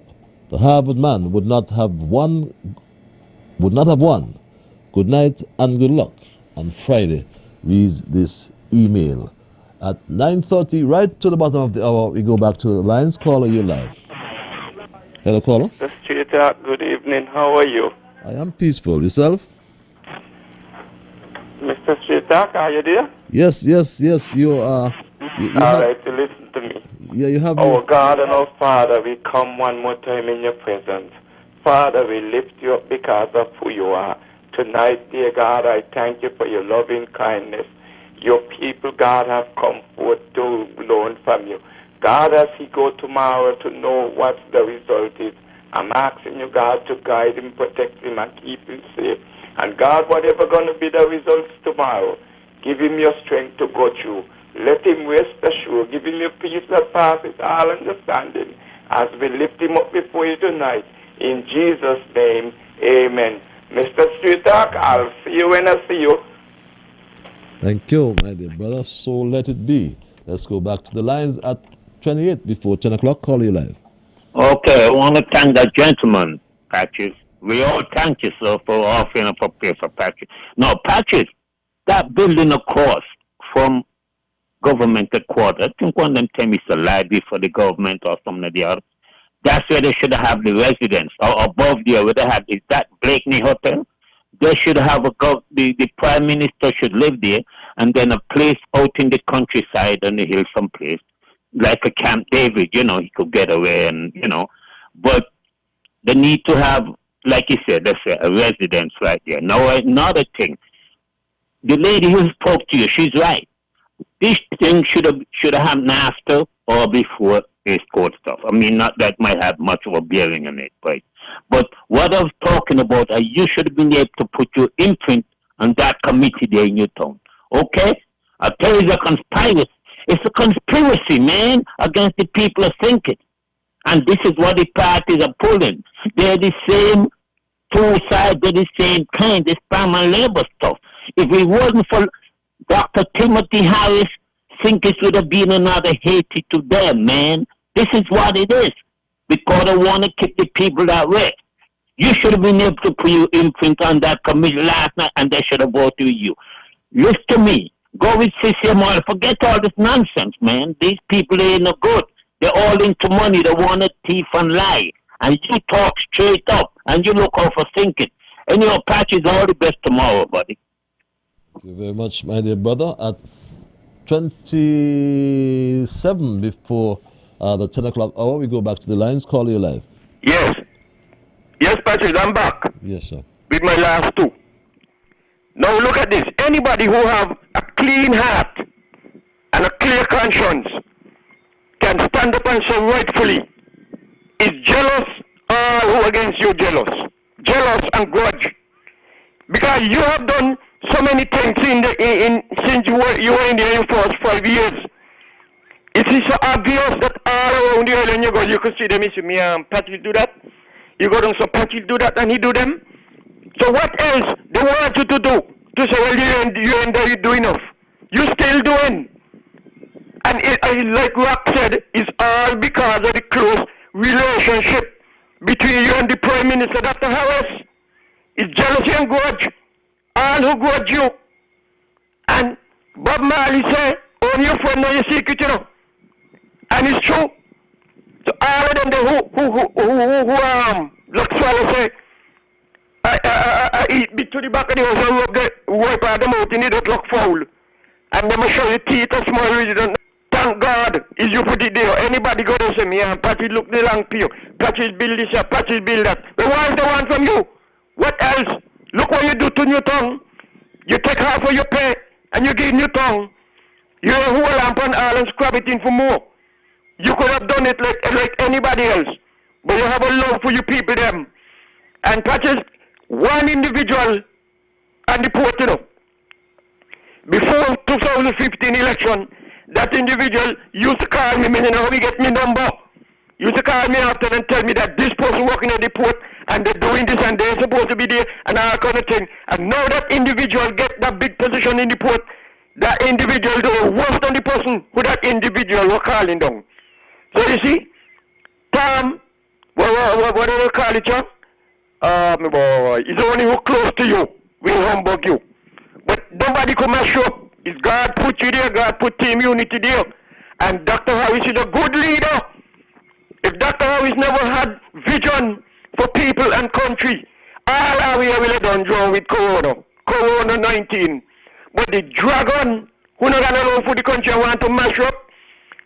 the Harvard man would not have won. Good night and good luck. On Friday, reads this email. At 9:30, right to the bottom of the hour, we go back to the lines. Caller, you're live. Hello, caller. Mr. Street Talk, good evening. How are you? I am peaceful. Yourself? Mr. Street Talk, are you there? Yes. You are. All right, you listen to me. Yeah, you have. Our God and our Father, we come one more time in your presence. Father, we lift you up because of who you are. Tonight, dear God, I thank you for your loving kindness. Your people, God, have come forth to learn from you. God, as he go tomorrow to know what the result is, I'm asking you, God, to guide him, protect him, and keep him safe. And God, whatever going to be the results tomorrow, give him your strength to go through. Let him rest assured. Give him your peace that passes all understanding as we lift him up before you tonight. In Jesus' name, amen. Mr. Street Talk, I'll see you when I see you. Thank you, my dear brother. So let it be. Let's go back to the lines at 28 before 10 o'clock. Call you live. Okay, I want to thank that gentleman, Patrick. We all thank you, sir, for offering up a prayer for Patrick. Now, Patrick, that building across from government headquarters, I think one of them tell me it's a library for the government or something of the other. That's where they should have the residence. Or above there, where they have, is that Blakeney Hotel? They should have the Prime Minister should live there, and then a place out in the countryside on the hill someplace, like a Camp David, he could get away and, but they need to have, like you said, let's say a residence right there. Now, another thing, the lady who spoke to you, she's right. This thing should have happened after or before this court stuff. I mean, not that might have much of a bearing on it, right? But what I was talking about, you should have been able to put your imprint on that committee there in your town. Okay? I tell you, it's a conspiracy. It's a conspiracy, man, against the people of thinking. And this is what the parties are pulling. They're the same two sides, they're the same kind, this farm and labor stuff. If it wasn't for Dr. Timothy Harris, think it would have been another Haiti to them, man. This is what it is. Because they want to keep the people that way. You should have been able to put your imprint on that committee last night, and they should have voted with you. Listen to me. Go with CCMR. Forget all this nonsense, man. These people, they ain't no good. They're all into money. They want to thief and lie. And you talk straight up, and you look out for thinking. And your patch is all the best tomorrow, buddy. Thank you very much, my dear brother. At 27 before the 10 o'clock hour, we go back to the lines. Call you live. Yes, Patrick, I'm back. Yes, sir. With my last two. Now look at this. Anybody who have a clean heart and a clear conscience can stand up and say rightfully, is jealous or who against you jealous? Jealous and grudge. Because you have done so many things since you were in the Air Force 5 years. It is so obvious that all around the island you go, you could see them. You see me, Patrick do that. You go down, so Patrick do that, and he do them. So what else they want you to do? To say, well, you ain't doing enough. You still doing. And like Rock said, it's all because of the close relationship between you and the Prime Minister, Dr. Harris. It's jealousy and grudge. All who grudge you. And Bob Marley said, own your friend, know your secret, And it's true. So all of them who like swallow say, I eat bit to the back of the house and wipe out them out in it, look foul. And them show your teeth and small reason. Thank God, is you put it there. Anybody go to say me, Patty look the long peel. Patty build this here, Patty build that. But what is the one from you? What else? Look what you do to your tongue. You take half of your pay and you give your tongue. You hold lamp on all and scrub it in for more. You could have done it like anybody else. But you have a love for you people them. And Patches, one individual and the port, Before 2015 election, that individual used to call me, he get me number. You used to call me after and tell me that this person working at the port and they're doing this and they're supposed to be there and all kind of thing. And now that individual get that big position in the port, that individual do worse than the person who that individual was calling down. So you see, Tom, what do they call it, John? It's only who close to you will humbug you. But nobody come and show up. It's God put you there, God put Team Unity there. And Dr. Harris is a good leader. If Dr. Harris never had vision for people and country, all our we will have done draw with Corona 19. But the dragon who not gonna know for the country and want to mash up,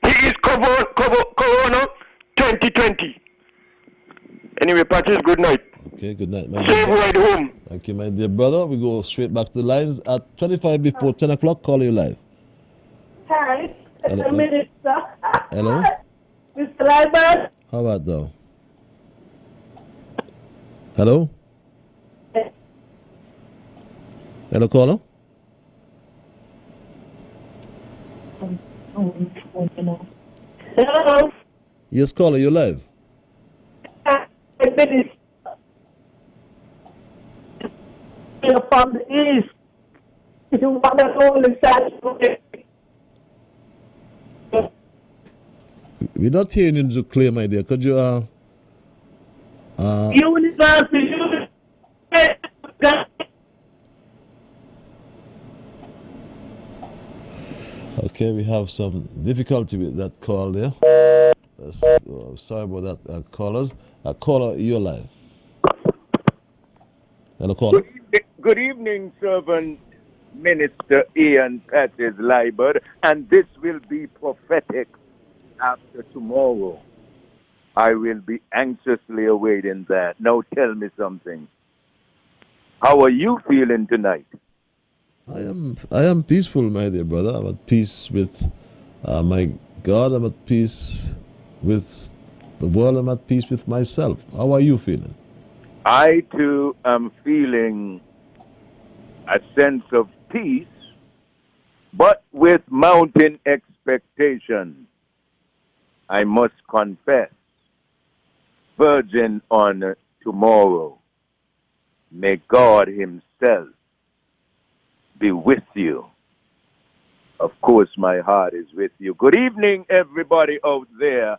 he is Corona 2020. Anyway, Patrice, good night. Okay, good night, my Safe dear. ride home. Thank you, my dear brother. We go straight back to the lines at 25 before 10 o'clock. Call you live. Hi, Hello. Minister. Hello? Mr. Liburd. How about now? Hello? Hello, caller? Hello. Yes, caller, you're live. Minister. From the east. You want to go the Saturday. We're not hearing you clear, my dear. Could you, University. Okay, we have some difficulty with that call there. Sorry about that, callers. Caller, you're live. Hello, caller. Good evening, servant Minister Ian Patches Liburd, and this will be prophetic after tomorrow. I will be anxiously awaiting that. Now tell me something. How are you feeling tonight? I am peaceful, my dear brother. I'm at peace with my God. I'm at peace with the world. I'm at peace with myself. How are you feeling? I too am feeling a sense of peace, but with mounting expectation. I must confess, verging on tomorrow. May God Himself be with you. Of course, my heart is with you. Good evening, everybody out there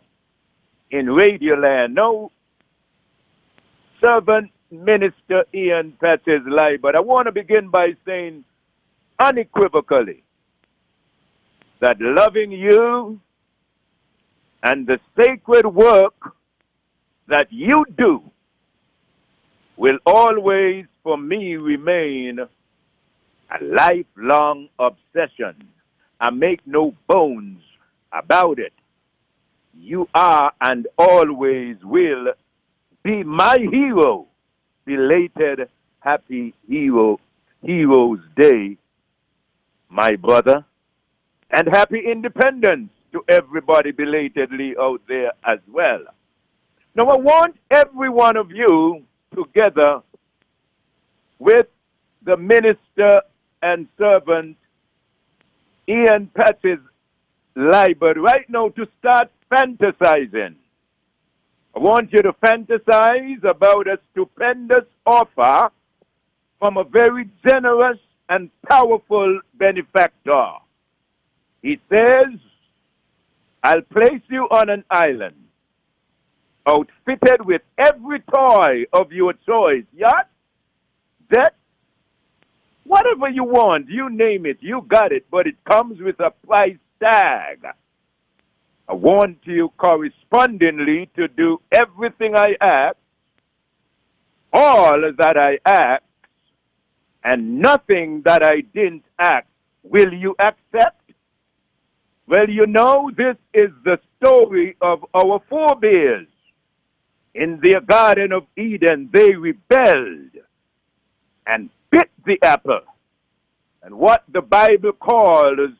in Radioland. No, servant Minister Ian Patches Live, but I want to begin by saying unequivocally that loving you and the sacred work that you do will always, for me, remain a lifelong obsession. I make no bones about it. You are and always will be my hero. Belated Happy Heroes Day, my brother. And happy independence to everybody belatedly out there as well. Now I want every one of you together with the minister and servant Ian Patches Liburd right now to start fantasizing. I want you to fantasize about a stupendous offer from a very generous and powerful benefactor. He says, I'll place you on an island, outfitted with every toy of your choice, yacht, jet, whatever you want, you name it, you got it, but it comes with a price tag. I want you correspondingly to do everything I ask, all that I ask, and nothing that I didn't ask. Will you accept? Well, you know, this is the story of our forebears. In the Garden of Eden, they rebelled and bit the apple. And what the Bible calls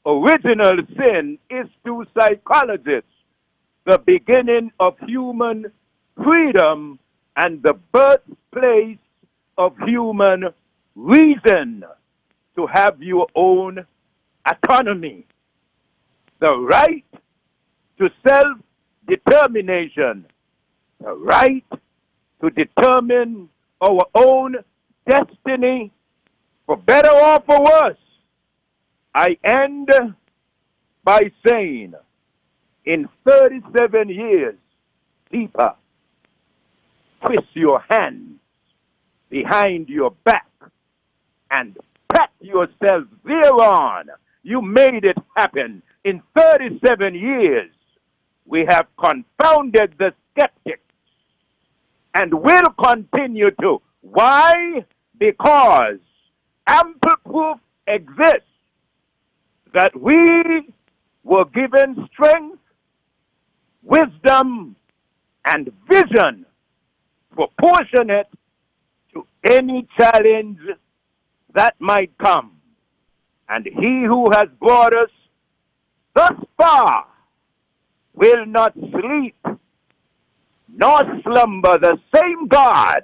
original sin is, to psychologists, the beginning of human freedom and the birthplace of human reason to have your own autonomy. The right to self-determination, the right to determine our own destiny, for better or for worse. I end by saying, in 37 years, deeper, twist your hands behind your back and pat yourself thereon. You made it happen. In 37 years, we have confounded the skeptics and will continue to. Why? Because ample proof exists that we were given strength, wisdom, and vision proportionate to any challenge that might come. And he who has brought us thus far will not sleep nor slumber. The same God,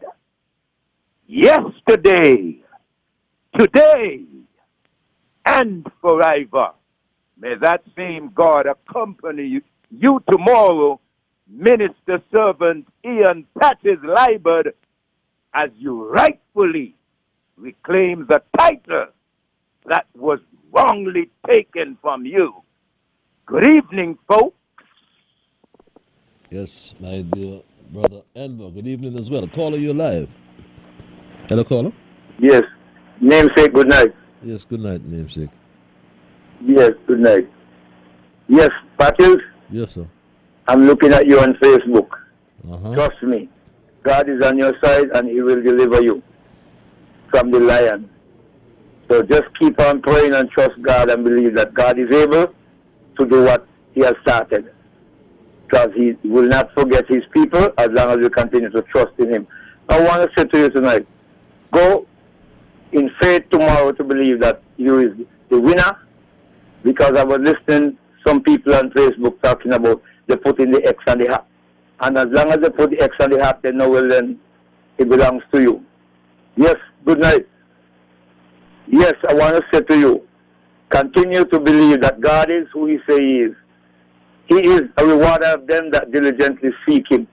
yesterday, today, and forever. May that same God accompany you tomorrow, Minister Servant Ian Patches Liburd, as you rightfully reclaim the title that was wrongly taken from you. Good evening, folks. Yes, my dear brother Enver. Good evening as well. Caller, you're live. Hello, caller. Yes. Namesake, good night. Yes, good night, namesake. Yes, good night. Yes, Patches, Yes, sir. I'm looking at you on Facebook. Uh-huh. Trust me, God is on your side and he will deliver you from the lion. So just keep on praying and trust God and believe that God is able to do what he has started. Because he will not forget his people as long as we continue to trust in him. I want to say to you tonight, go in faith tomorrow to believe that you is the winner, because I was listening some people on Facebook talking about they put in the X on the hat. And as long as they put the X on the hat, they know, well, then it belongs to you. Yes, good night. Yes, I want to say to you, continue to believe that God is who he says he is. He is a rewarder of them that diligently seek him.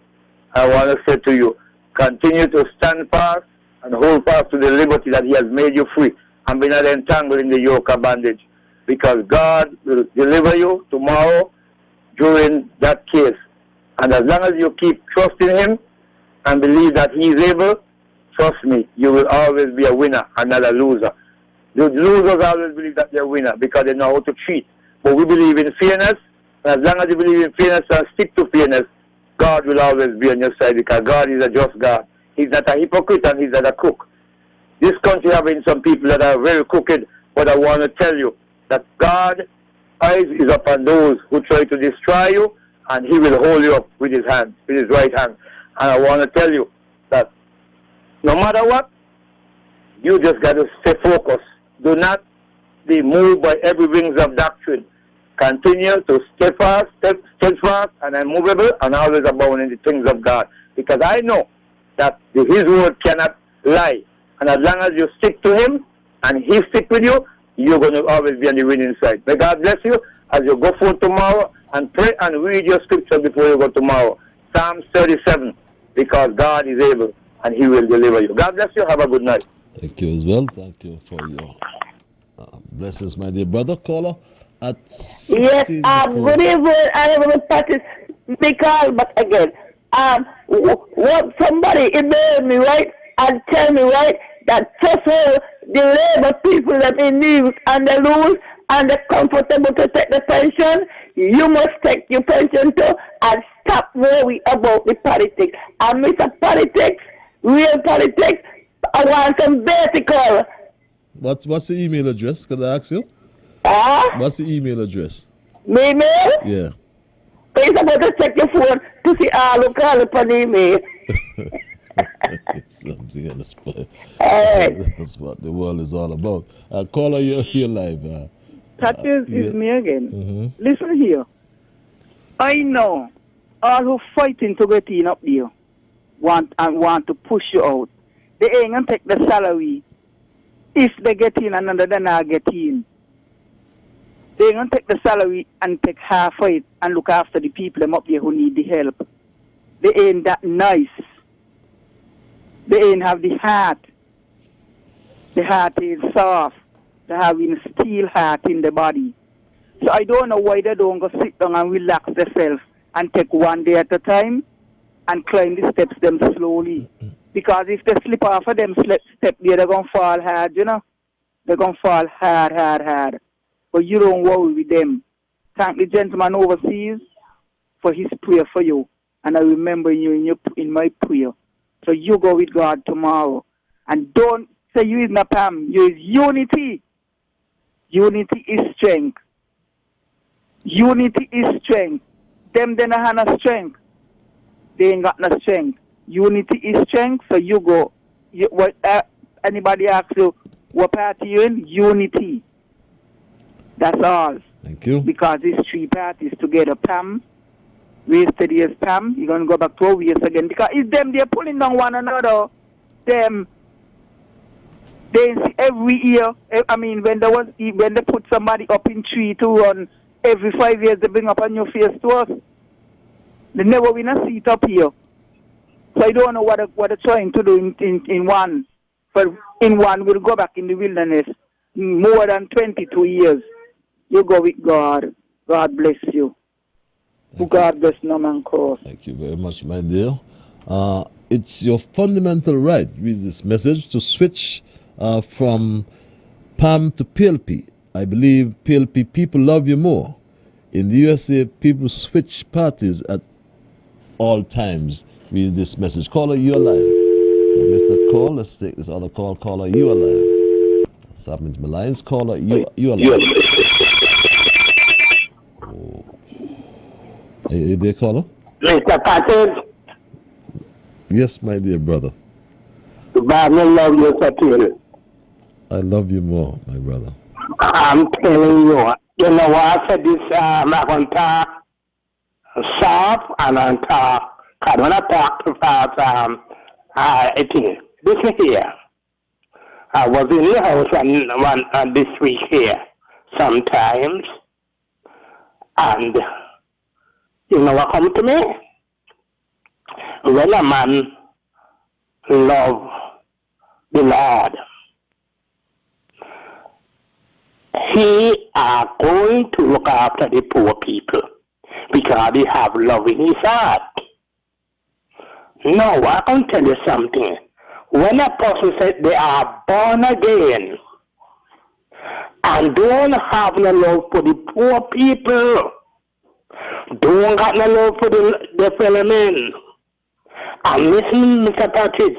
I want to say to you, continue to stand fast and hold fast to the liberty that he has made you free and be not entangled in the yoke of bondage. Because God will deliver you tomorrow during that case. And as long as you keep trusting him and believe that he is able, trust me, you will always be a winner and not a loser. The losers always believe that they're a winner because they know how to cheat. But we believe in fairness. And as long as you believe in fairness and stick to fairness, God will always be on your side because God is a just God. He's not a hypocrite and he's not a crook. This country having some people that are very crooked, but I want to tell you that God's eyes is upon those who try to destroy you, and he will hold you up with his hand, with his right hand. And I want to tell you that no matter what, you just got to stay focused. Do not be moved by every wings of doctrine. Continue to stay fast, steadfast, and unmovable, and always abound in the things of God. Because I know that his word cannot lie. And as long as you stick to him, and he stick with you, you're going to always be on the winning side. May God bless you as you go forth tomorrow and pray and read your scripture before you go tomorrow. Psalms 37, because God is able and he will deliver you. God bless you. Have a good night. Thank you as well. Thank you for your blessings, my dear brother. Caller at 16. Yes, good evening. I am a party because, but again, what somebody emailed me, right, and tell me, right, that first of all, the labor people that in need and the loose and the comfortable to take the pension, you must take your pension too and stop worrying about the politics. And Mr. Politics, real politics, I want some vertical. What's the email address? Can I ask you? What's the email address? My email? Yeah. Please about to check your phone to see all who call upon email. Something on the spot. That's what the world is all about. Caller, you're live. Patches is me again. Mm-hmm. Listen here. I know all who fighting to get in up there want to push you out. They ain't gonna take the salary. If they get in, another they not get in. They're going to take the salary and take half of it and look after the people them up there who need the help. They ain't that nice. They ain't have the heart. The heart is soft. They have a steel heart in the body. So I don't know why they don't go sit down and relax themselves and take one day at a time and climb the steps them slowly. Because if they slip off of them step there, they're going to fall hard, you know. They're going to fall hard. But you don't worry with them. Thank the gentleman overseas for his prayer for you. And I remember you in my prayer. So you go with God tomorrow. And don't say you is not Pam. You is unity. Unity is strength. Unity is strength. Them they don't have no strength. They ain't got no strength. Unity is strength. So you go. Anybody asks you, what party you in? Unity. That's all. Thank you. Because it's three parties together. Pam, wasted as Pam. You're going to go back to waste again. Because it's them, they're pulling down one another. Them. They see every year. I mean, when they put somebody up in tree to run, every 5 years they bring up a new face to us. They never win a seat up here. So I don't know what they're trying to do in one. But in one, we'll go back in the wilderness more than 22 years. You go with God. God bless you. God bless no man cause. Thank you very much, my dear. It's your fundamental right with this message to switch from PAM to PLP. I believe PLP people love you more. In the USA, people switch parties at all times with this message. Caller, you alive. So I missed that call. Let's take this other call. Caller, you alive. What's happening to my lines? Caller, you alive. Oh. Are you there, caller? Mr. Patrick. Yes, my dear brother. I love you, Sir. I love you more, my brother. I'm telling you, you know what? I said this, I'm going to talk soft and I'm talk. I want to talk about, this here. I was in the house this week here sometimes. And you know what come to me? When a man love the Lord, he are going to look after the poor people because he have love in his heart. No, I can tell you something. When a person says they are born again and don't have no love for the poor people, don't got no love for the fellow men. And listen, Mr. Patrick,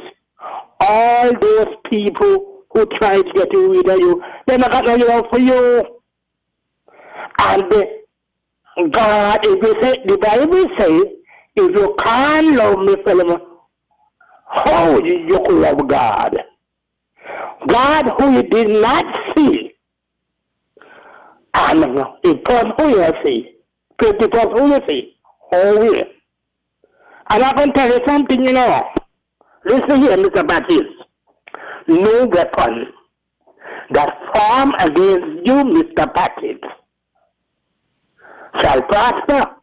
all those people who try to get rid of you, they not got no love for you. And God, if you say, the Bible says, if you can't love me, fellow man, how you could love God? God who you did not see, and the person who you see, the person who you see, how will. And I can tell you something, you know. Listen here, Mr. Baptist. No weapon that form against you, Mr. Patrick, shall prosper.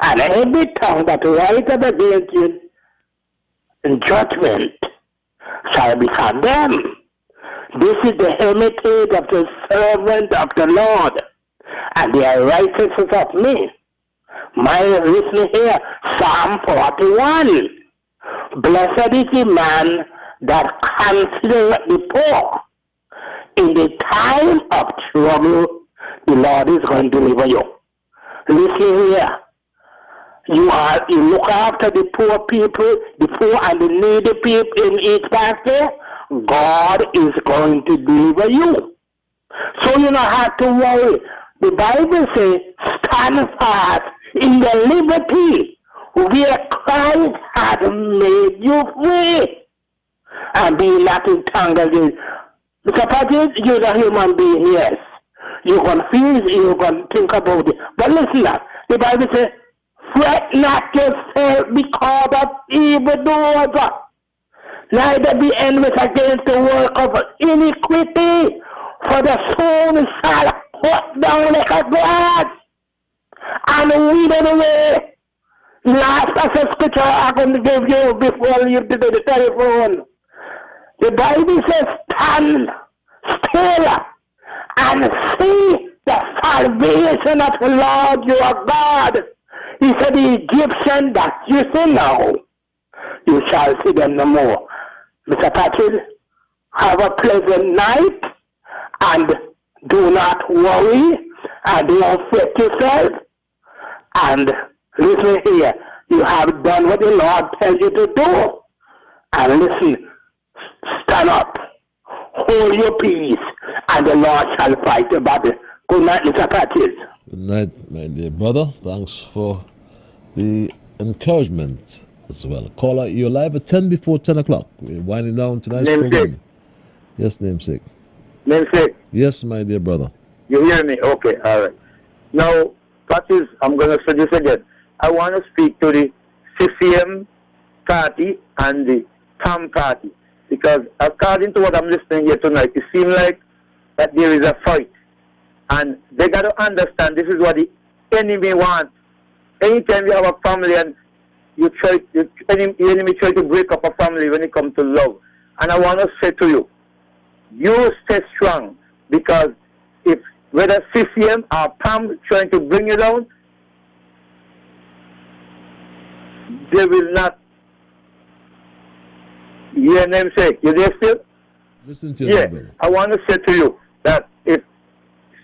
And every tongue that rises against you in judgment shall be condemned. This is the heritage of the servant of the Lord, and they are righteousness of me. Listen here, Psalm 41. Blessed is the man that considers the poor. In the time of trouble, the Lord is going to deliver you. Listen here. You look after the poor people, the poor and the needy people in each pastor. God is going to deliver you. So you don't have to worry. The Bible says, stand fast in the liberty where Christ has made you free. And be not entangled in. Mr. Patrick, you're a human being, yes. You confuse, you can think about it. But listen, the Bible says, fret not yourself because of evildoers, neither be envious against the work of iniquity, for the soul shall cut down like a grass and weed it away. Last as a scripture I'm going to give you before I leave the telephone. The Bible says, stand still and see the salvation of the Lord your God. He said, the Egyptian that you see now, you shall see them no more. Mr. Patrick, have a pleasant night and do not worry and don't fret yourself. And listen here, you have done what the Lord tells you to do. And listen, stand up, hold your peace, and the Lord shall fight your battle. Good night, Mr. Patrick. Good night, my dear brother. Thanks for the encouragement as well. Caller, you're live at 10 before 10 o'clock. We're winding down tonight's program. Yes, namesake. Namesake. Yes, my dear brother. You hear me? Okay, all right. Now, Patrick, I'm going to say this again. I want to speak to the CCM party and the TAM party, because according to what I'm listening here tonight, it seems like that there is a fight. And they got to understand this is what the enemy wants. Anytime you have a family and you try, the enemy try to break up a family when it comes to love. And I want to say to you, you stay strong, because if whether CCM or PAM trying to bring you down, they will not. Your namesake, you there still? Listen to you, brother. I want to say to you that if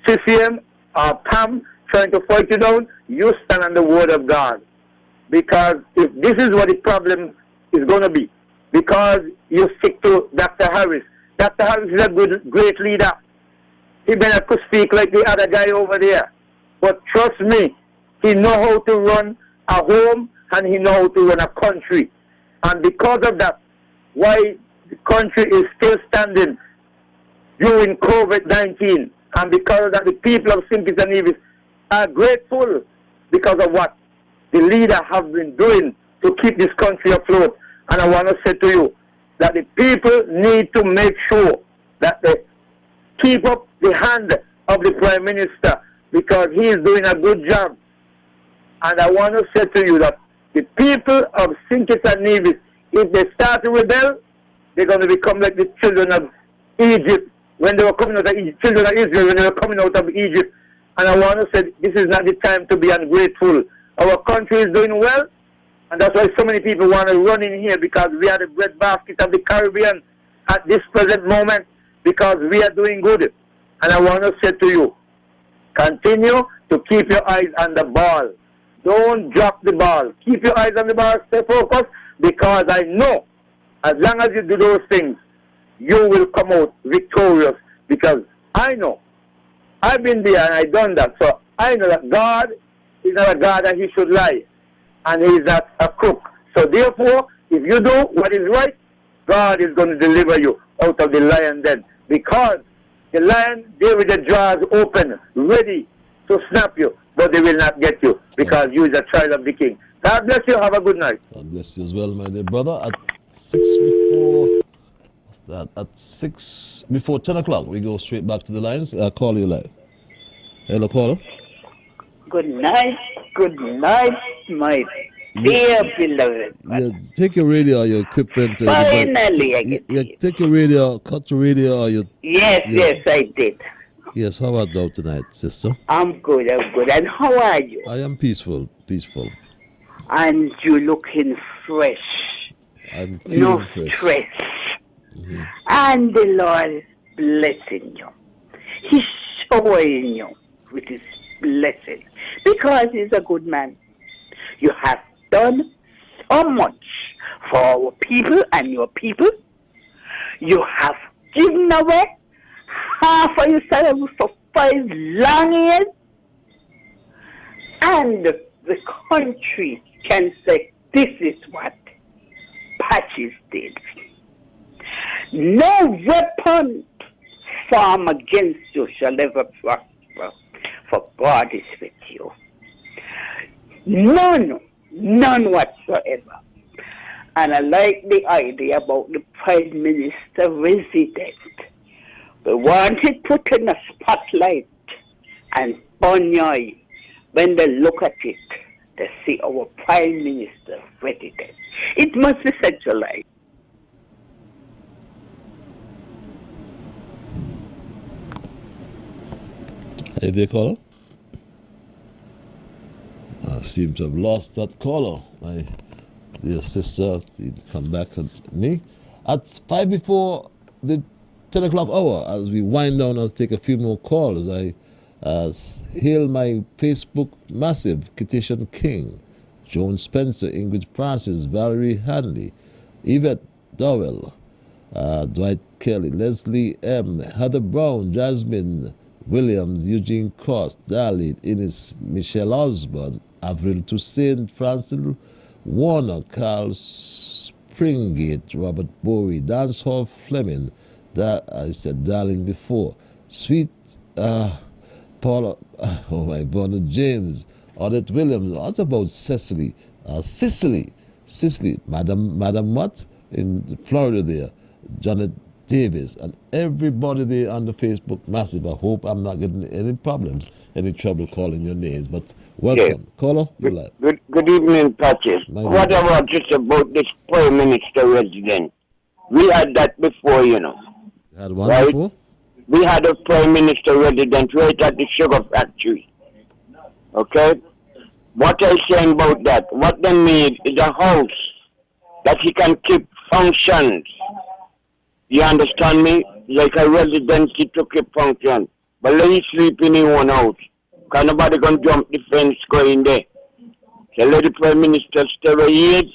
CCM or PAM trying to fight you down, you stand on the word of God. Because if this is what the problem is going to be, because you stick to Dr. Harris. Dr. Harris is a great leader. He better could speak like the other guy over there. But trust me, he know how to run a home and he know how to run a country. And because of that, why the country is still standing during COVID-19, and because of that, the people of St. Kitts and Nevis are grateful because of what the leader have been doing to keep this country afloat. And I want to say to you that the people need to make sure that they keep up the hand of the Prime Minister, because he is doing a good job. And I want to say to you that the people of St. Kitts and Nevis, if they start to rebel, they're going to become like the children of Egypt when they were coming out of Egypt, children of Israel when they were coming out of Egypt. And I want to say this is not the time to be ungrateful. Our country is doing well, and that's why so many people want to run in here, because we are the breadbasket of the Caribbean at this present moment, because we are doing good. And I want to say to you, continue to keep your eyes on the ball. Don't drop the ball. Keep your eyes on the ball, stay focused, because I know as long as you do those things, you will come out victorious, because I know. I've been there and I've done that. So I know that God is not a God that he should lie, and he is not a crook. So therefore, if you do what is right, God is going to deliver you out of the lion den, because the lion there with the jaws open, ready to snap you, but they will not get you, because you is a child of the king. God bless you. Have a good night. God bless you as well, my dear brother. At 6 before, what's that? At 6 before 10 o'clock, we go straight back to the lines. I'll call you live. Hello, caller. Good night, my dear beloved. Yeah, take your radio or your equipment. Finally, I get take your radio, cut your radio or your... Yes, I did. Yes, how about thou tonight, sister? I'm good. And how are you? I am peaceful. And you looking fresh. I'm no feeling fresh. Stress. Mm-hmm. And the Lord is blessing you. He's showing you with his blessing, because he's a good man. You have done so much for our people and your people. You have given away half of your salary for 5 long years, and the country can say, this is what Patches did. No weapon formed against you shall ever prosper, for God is with you. None whatsoever. And I like the idea about the Prime Minister resident. We want it put in a spotlight and Bonyoy, when they look at it, they see our Prime Minister president. It must be centralized. Hey there, caller. I seem to have lost that caller. My dear sister, she'd come back at me. At 5 before the 10 o'clock hour, as we wind down, I'll take a few more calls. I hail my Facebook massive, Kitishan King, Joan Spencer, Ingrid Francis, Valerie Hanley, Yvette Dowell, Dwight Kelly, Leslie M., Heather Brown, Jasmine Williams, Eugene Cost, Dalit, Innes, Michelle Osborne, Avril Toussaint, Francis Warner, Carl Springate, Robert Bowie, Dancehall Fleming, that I said darling before, Sweet Paula, oh my God, James, Odette Williams. What about Cicely, Madam what? In Florida there, Janet Davis, and everybody there on the Facebook massive. I hope I'm not getting any problems, any trouble calling your names, but welcome. Yeah. Caller, you're live. Good evening, Patches. What about just about this Prime Minister resident? We had that before, you know. You had one right? before? We had a Prime Minister resident right at the sugar factory. Okay? What I'm saying about that, what they need is a house that he can keep functions. You understand me? Like a residency to keep function. But let him sleep in his own house. Because nobody can jump the fence going there. So let the Prime Minister stay where he is,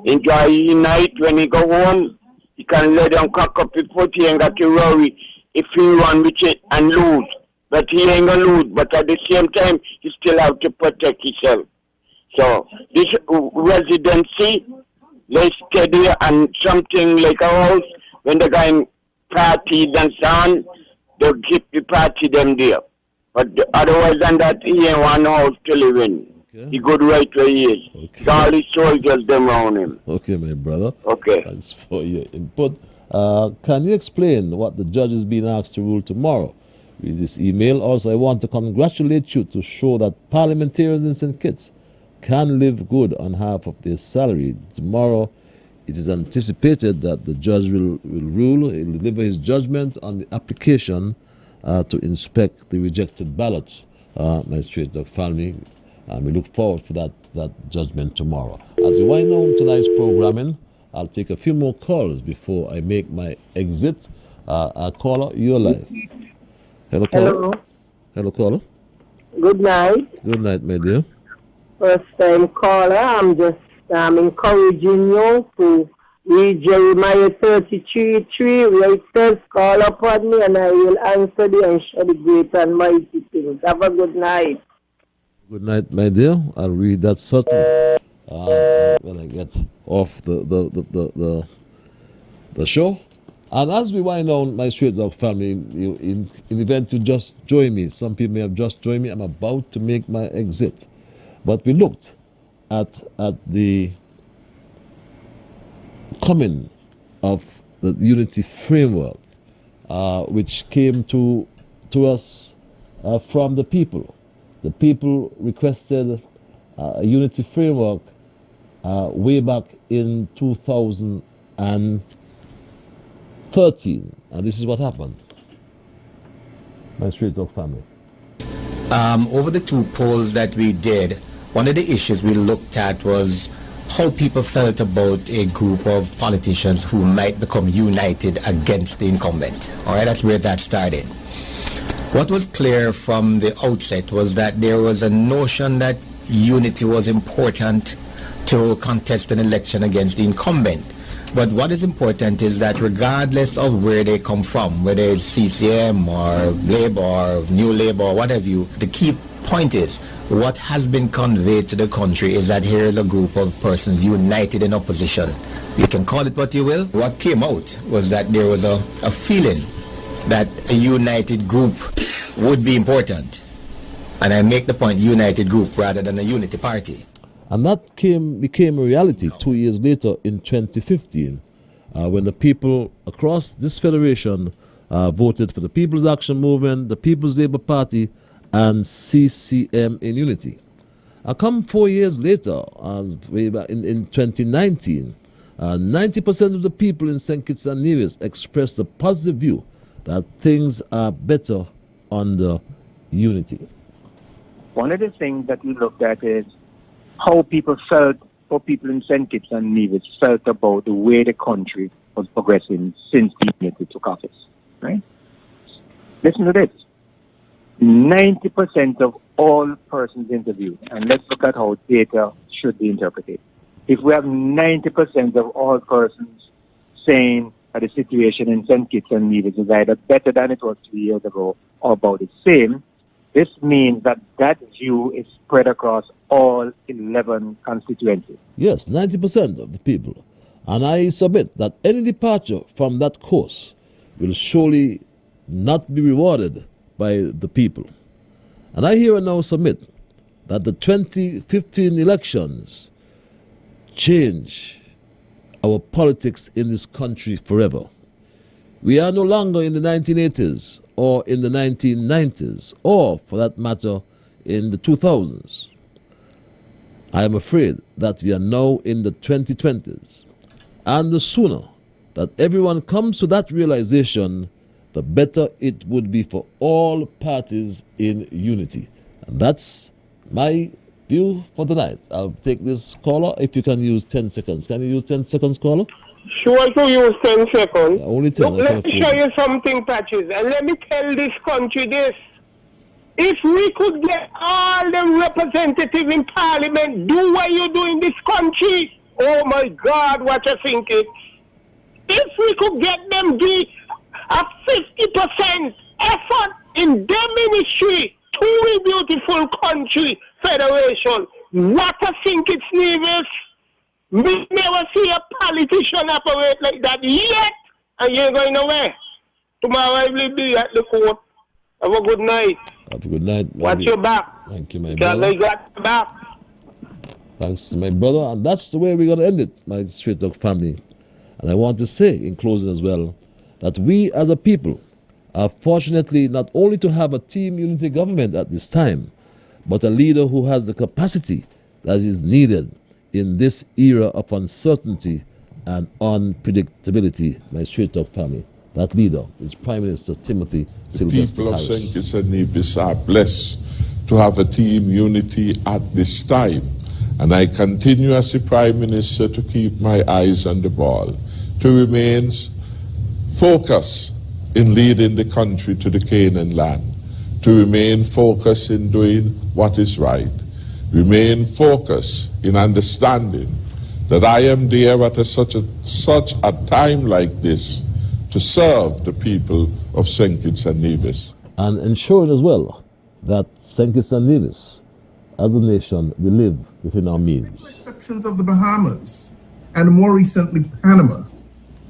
enjoy his night when he go home. He can let them cock up his foot, he ain't got to worry if he run with it and lose. But he ain't gonna lose, but at the same time, he still have to protect himself. So this residency, let's stay there and something like a house, when the guy party and so on, they'll keep the party them there. But otherwise than that, he ain't one house to live in. Okay. He good right where he is. Okay. All his soldiers them around him. Okay, my brother. Okay. Thanks for your input. Can you explain what the judge is being asked to rule tomorrow? With this email. Also, I want to congratulate you to show that parliamentarians in St. Kitts can live good on half of their salary. Tomorrow, it is anticipated that the judge will rule, he will deliver his judgment on the application to inspect the rejected ballots. My straight dog family, we look forward to that judgment tomorrow. As we wind down tonight's programming, I'll take a few more calls before I make my exit. Caller, you're live. Hello, caller. Hello. Hello, caller. Good night. Good night, my dear. First time caller. I'm just encouraging you to read Jeremiah 33:3, where it says, call upon me and I will answer thee and show the great and mighty things. Have a good night. Good night, my dear. I'll read that certainly when I get off the show. And as we wind down, my straight dog family, in the event to just join me, some people may have just joined me. I'm about to make my exit. But we looked at the coming of the unity framework, which came to us from the people. The people requested a unity framework way back in 2013, and this is what happened. My straight dog family. Over the two polls that we did, one of the issues we looked at was how people felt about a group of politicians who might become united against the incumbent. All right, that's where that started. What was clear from the outset was that there was a notion that unity was important to contest an election against the incumbent. But what is important is that regardless of where they come from, whether it's CCM or Labour or New Labour or whatever the key point is, what has been conveyed to the country is that here is a group of persons united in opposition. You can call it what you will. What came out was that there was a feeling that a united group would be important. And I make the point united group rather than a unity party. And that became a reality 2 years later in 2015, when the people across this federation voted for the People's Action Movement, the People's Labour Party, and CCM in unity. Come 4 years later, as way back in 2019, 90% of the people in St. Kitts and Nevis expressed a positive view that things are better under unity. One of the things that we looked at is how people felt, how people in St. Kitts and Nevis felt about the way the country was progressing since the unity took office. Right? Listen to this. 90% of all persons interviewed, and let's look at how data should be interpreted. If we have 90% of all persons saying that the situation in St. Kitts and Nevis is either better than it was 3 years ago or about the same, this means that that view is spread across all 11 constituencies. Yes, 90% of the people. And I submit that any departure from that course will surely not be rewarded by the people. And I here now submit that the 2015 elections change our politics in this country forever. We are no longer in the 1980s or in the 1990s or, for that matter, in the 2000s. I am afraid that we are now in the 2020s. And the sooner that everyone comes to that realization, the better it would be for all parties in unity. And that's my view for tonight. I'll take this caller if you can use 10 seconds. Can you use 10 seconds, caller? Sure to use 10 seconds. Only 10. Look, let me show you something, Patches, and let me tell this country this. If we could get all the representatives in Parliament do what you do in this country, oh my God, what you think it? If we could get them do a 50% effort in their ministry to a beautiful country federation, what I think it's Nevis. We never see a politician operate like that yet, and you're going nowhere. Tomorrow I will be at the court. Have a good night. Have a good night. Watch your back. Thank you, my God, brother. I got your back. Thanks, my brother. And that's the way we're going to end it, my Straight Talk family. And I want to say, in closing as well, that we as a people are fortunately not only to have a team unity government at this time, but a leader who has the capacity that is needed in this era of uncertainty and unpredictability, my Straight Talk family. That leader is Prime Minister Timothy The Sylvester people of Harris. St. Kitts and Nevis are blessed to have a team unity at this time. And I continue as the Prime Minister to keep my eyes on the ball, to remain focused in leading the country to the Canaan land, to remain focused in doing what is right, remain focused in understanding that I am there at such a time like this to serve the people of St. Kitts and Nevis. And ensuring as well that St. Kitts and Nevis, as a nation, we live within our means. Exceptions of the Bahamas and more recently Panama,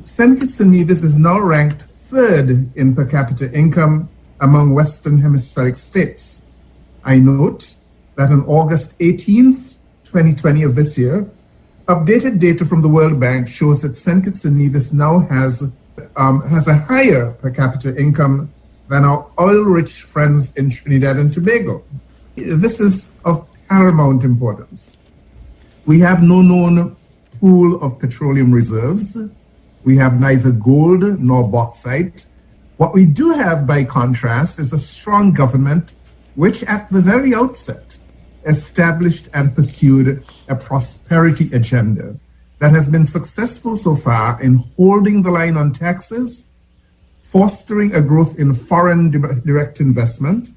St. Kitts and Nevis is now ranked third in per capita income among Western Hemispheric states. I note that on August 18th, 2020 of this year, updated data from the World Bank shows that St. Kitts and Nevis now has a higher per capita income than our oil-rich friends in Trinidad and Tobago. This is of paramount importance. We have no known pool of petroleum reserves. We have neither gold nor bauxite. What we do have, by contrast, is a strong government which at the very outset established and pursued a prosperity agenda that has been successful so far in holding the line on taxes, fostering a growth in foreign direct investment.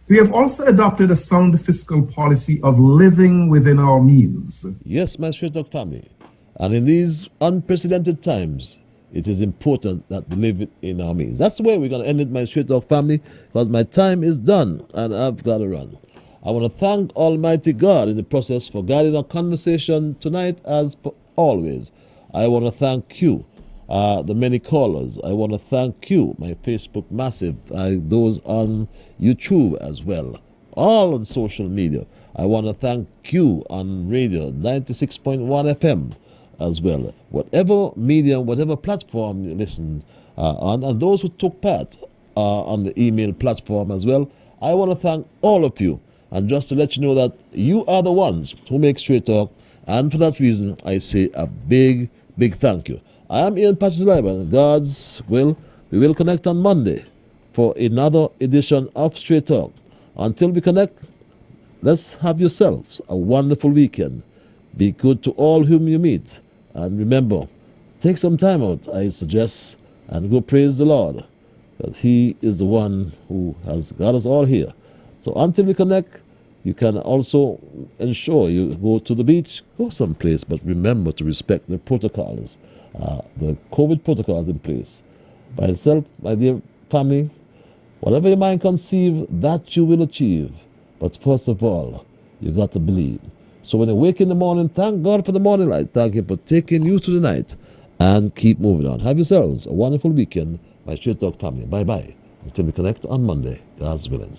We have also adopted a sound fiscal policy of living within our means. Yes, my Straight Talk family. And in these unprecedented times, it is important that we live in our means. That's the way we're going to end it, my Straight Talk family, because my time is done and I've got to run. I want to thank Almighty God in the process for guiding our conversation tonight, as always. I want to thank you, the many callers. I want to thank you, my Facebook massive, those on YouTube as well, all on social media. I want to thank you on radio, 96.1 FM as well. Whatever medium, whatever platform you listen on, and those who took part on the email platform as well, I want to thank all of you. And just to let you know that you are the ones who make Straight Talk. And for that reason, I say a big, big thank you. I am Ian Patrick Liburd. God's will, we will connect on Monday for another edition of Straight Talk. Until we connect, let's have yourselves a wonderful weekend. Be good to all whom you meet. And remember, take some time out, I suggest, and go praise the Lord. Because He is the one who has got us all here. So until we connect, you can also ensure you go to the beach, go someplace, but remember to respect the protocols, the COVID protocols in place. By itself, my dear family, whatever your mind conceive, that you will achieve. But first of all, you got to believe. So when you wake in the morning, thank God for the morning light. Thank Him for taking you to the night. And keep moving on. Have yourselves a wonderful weekend, my Straight Talk family. Bye-bye. Until we connect on Monday, God's willing.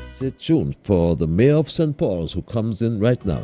Stay tuned for the Mayor of St. Paul's, who comes in right now.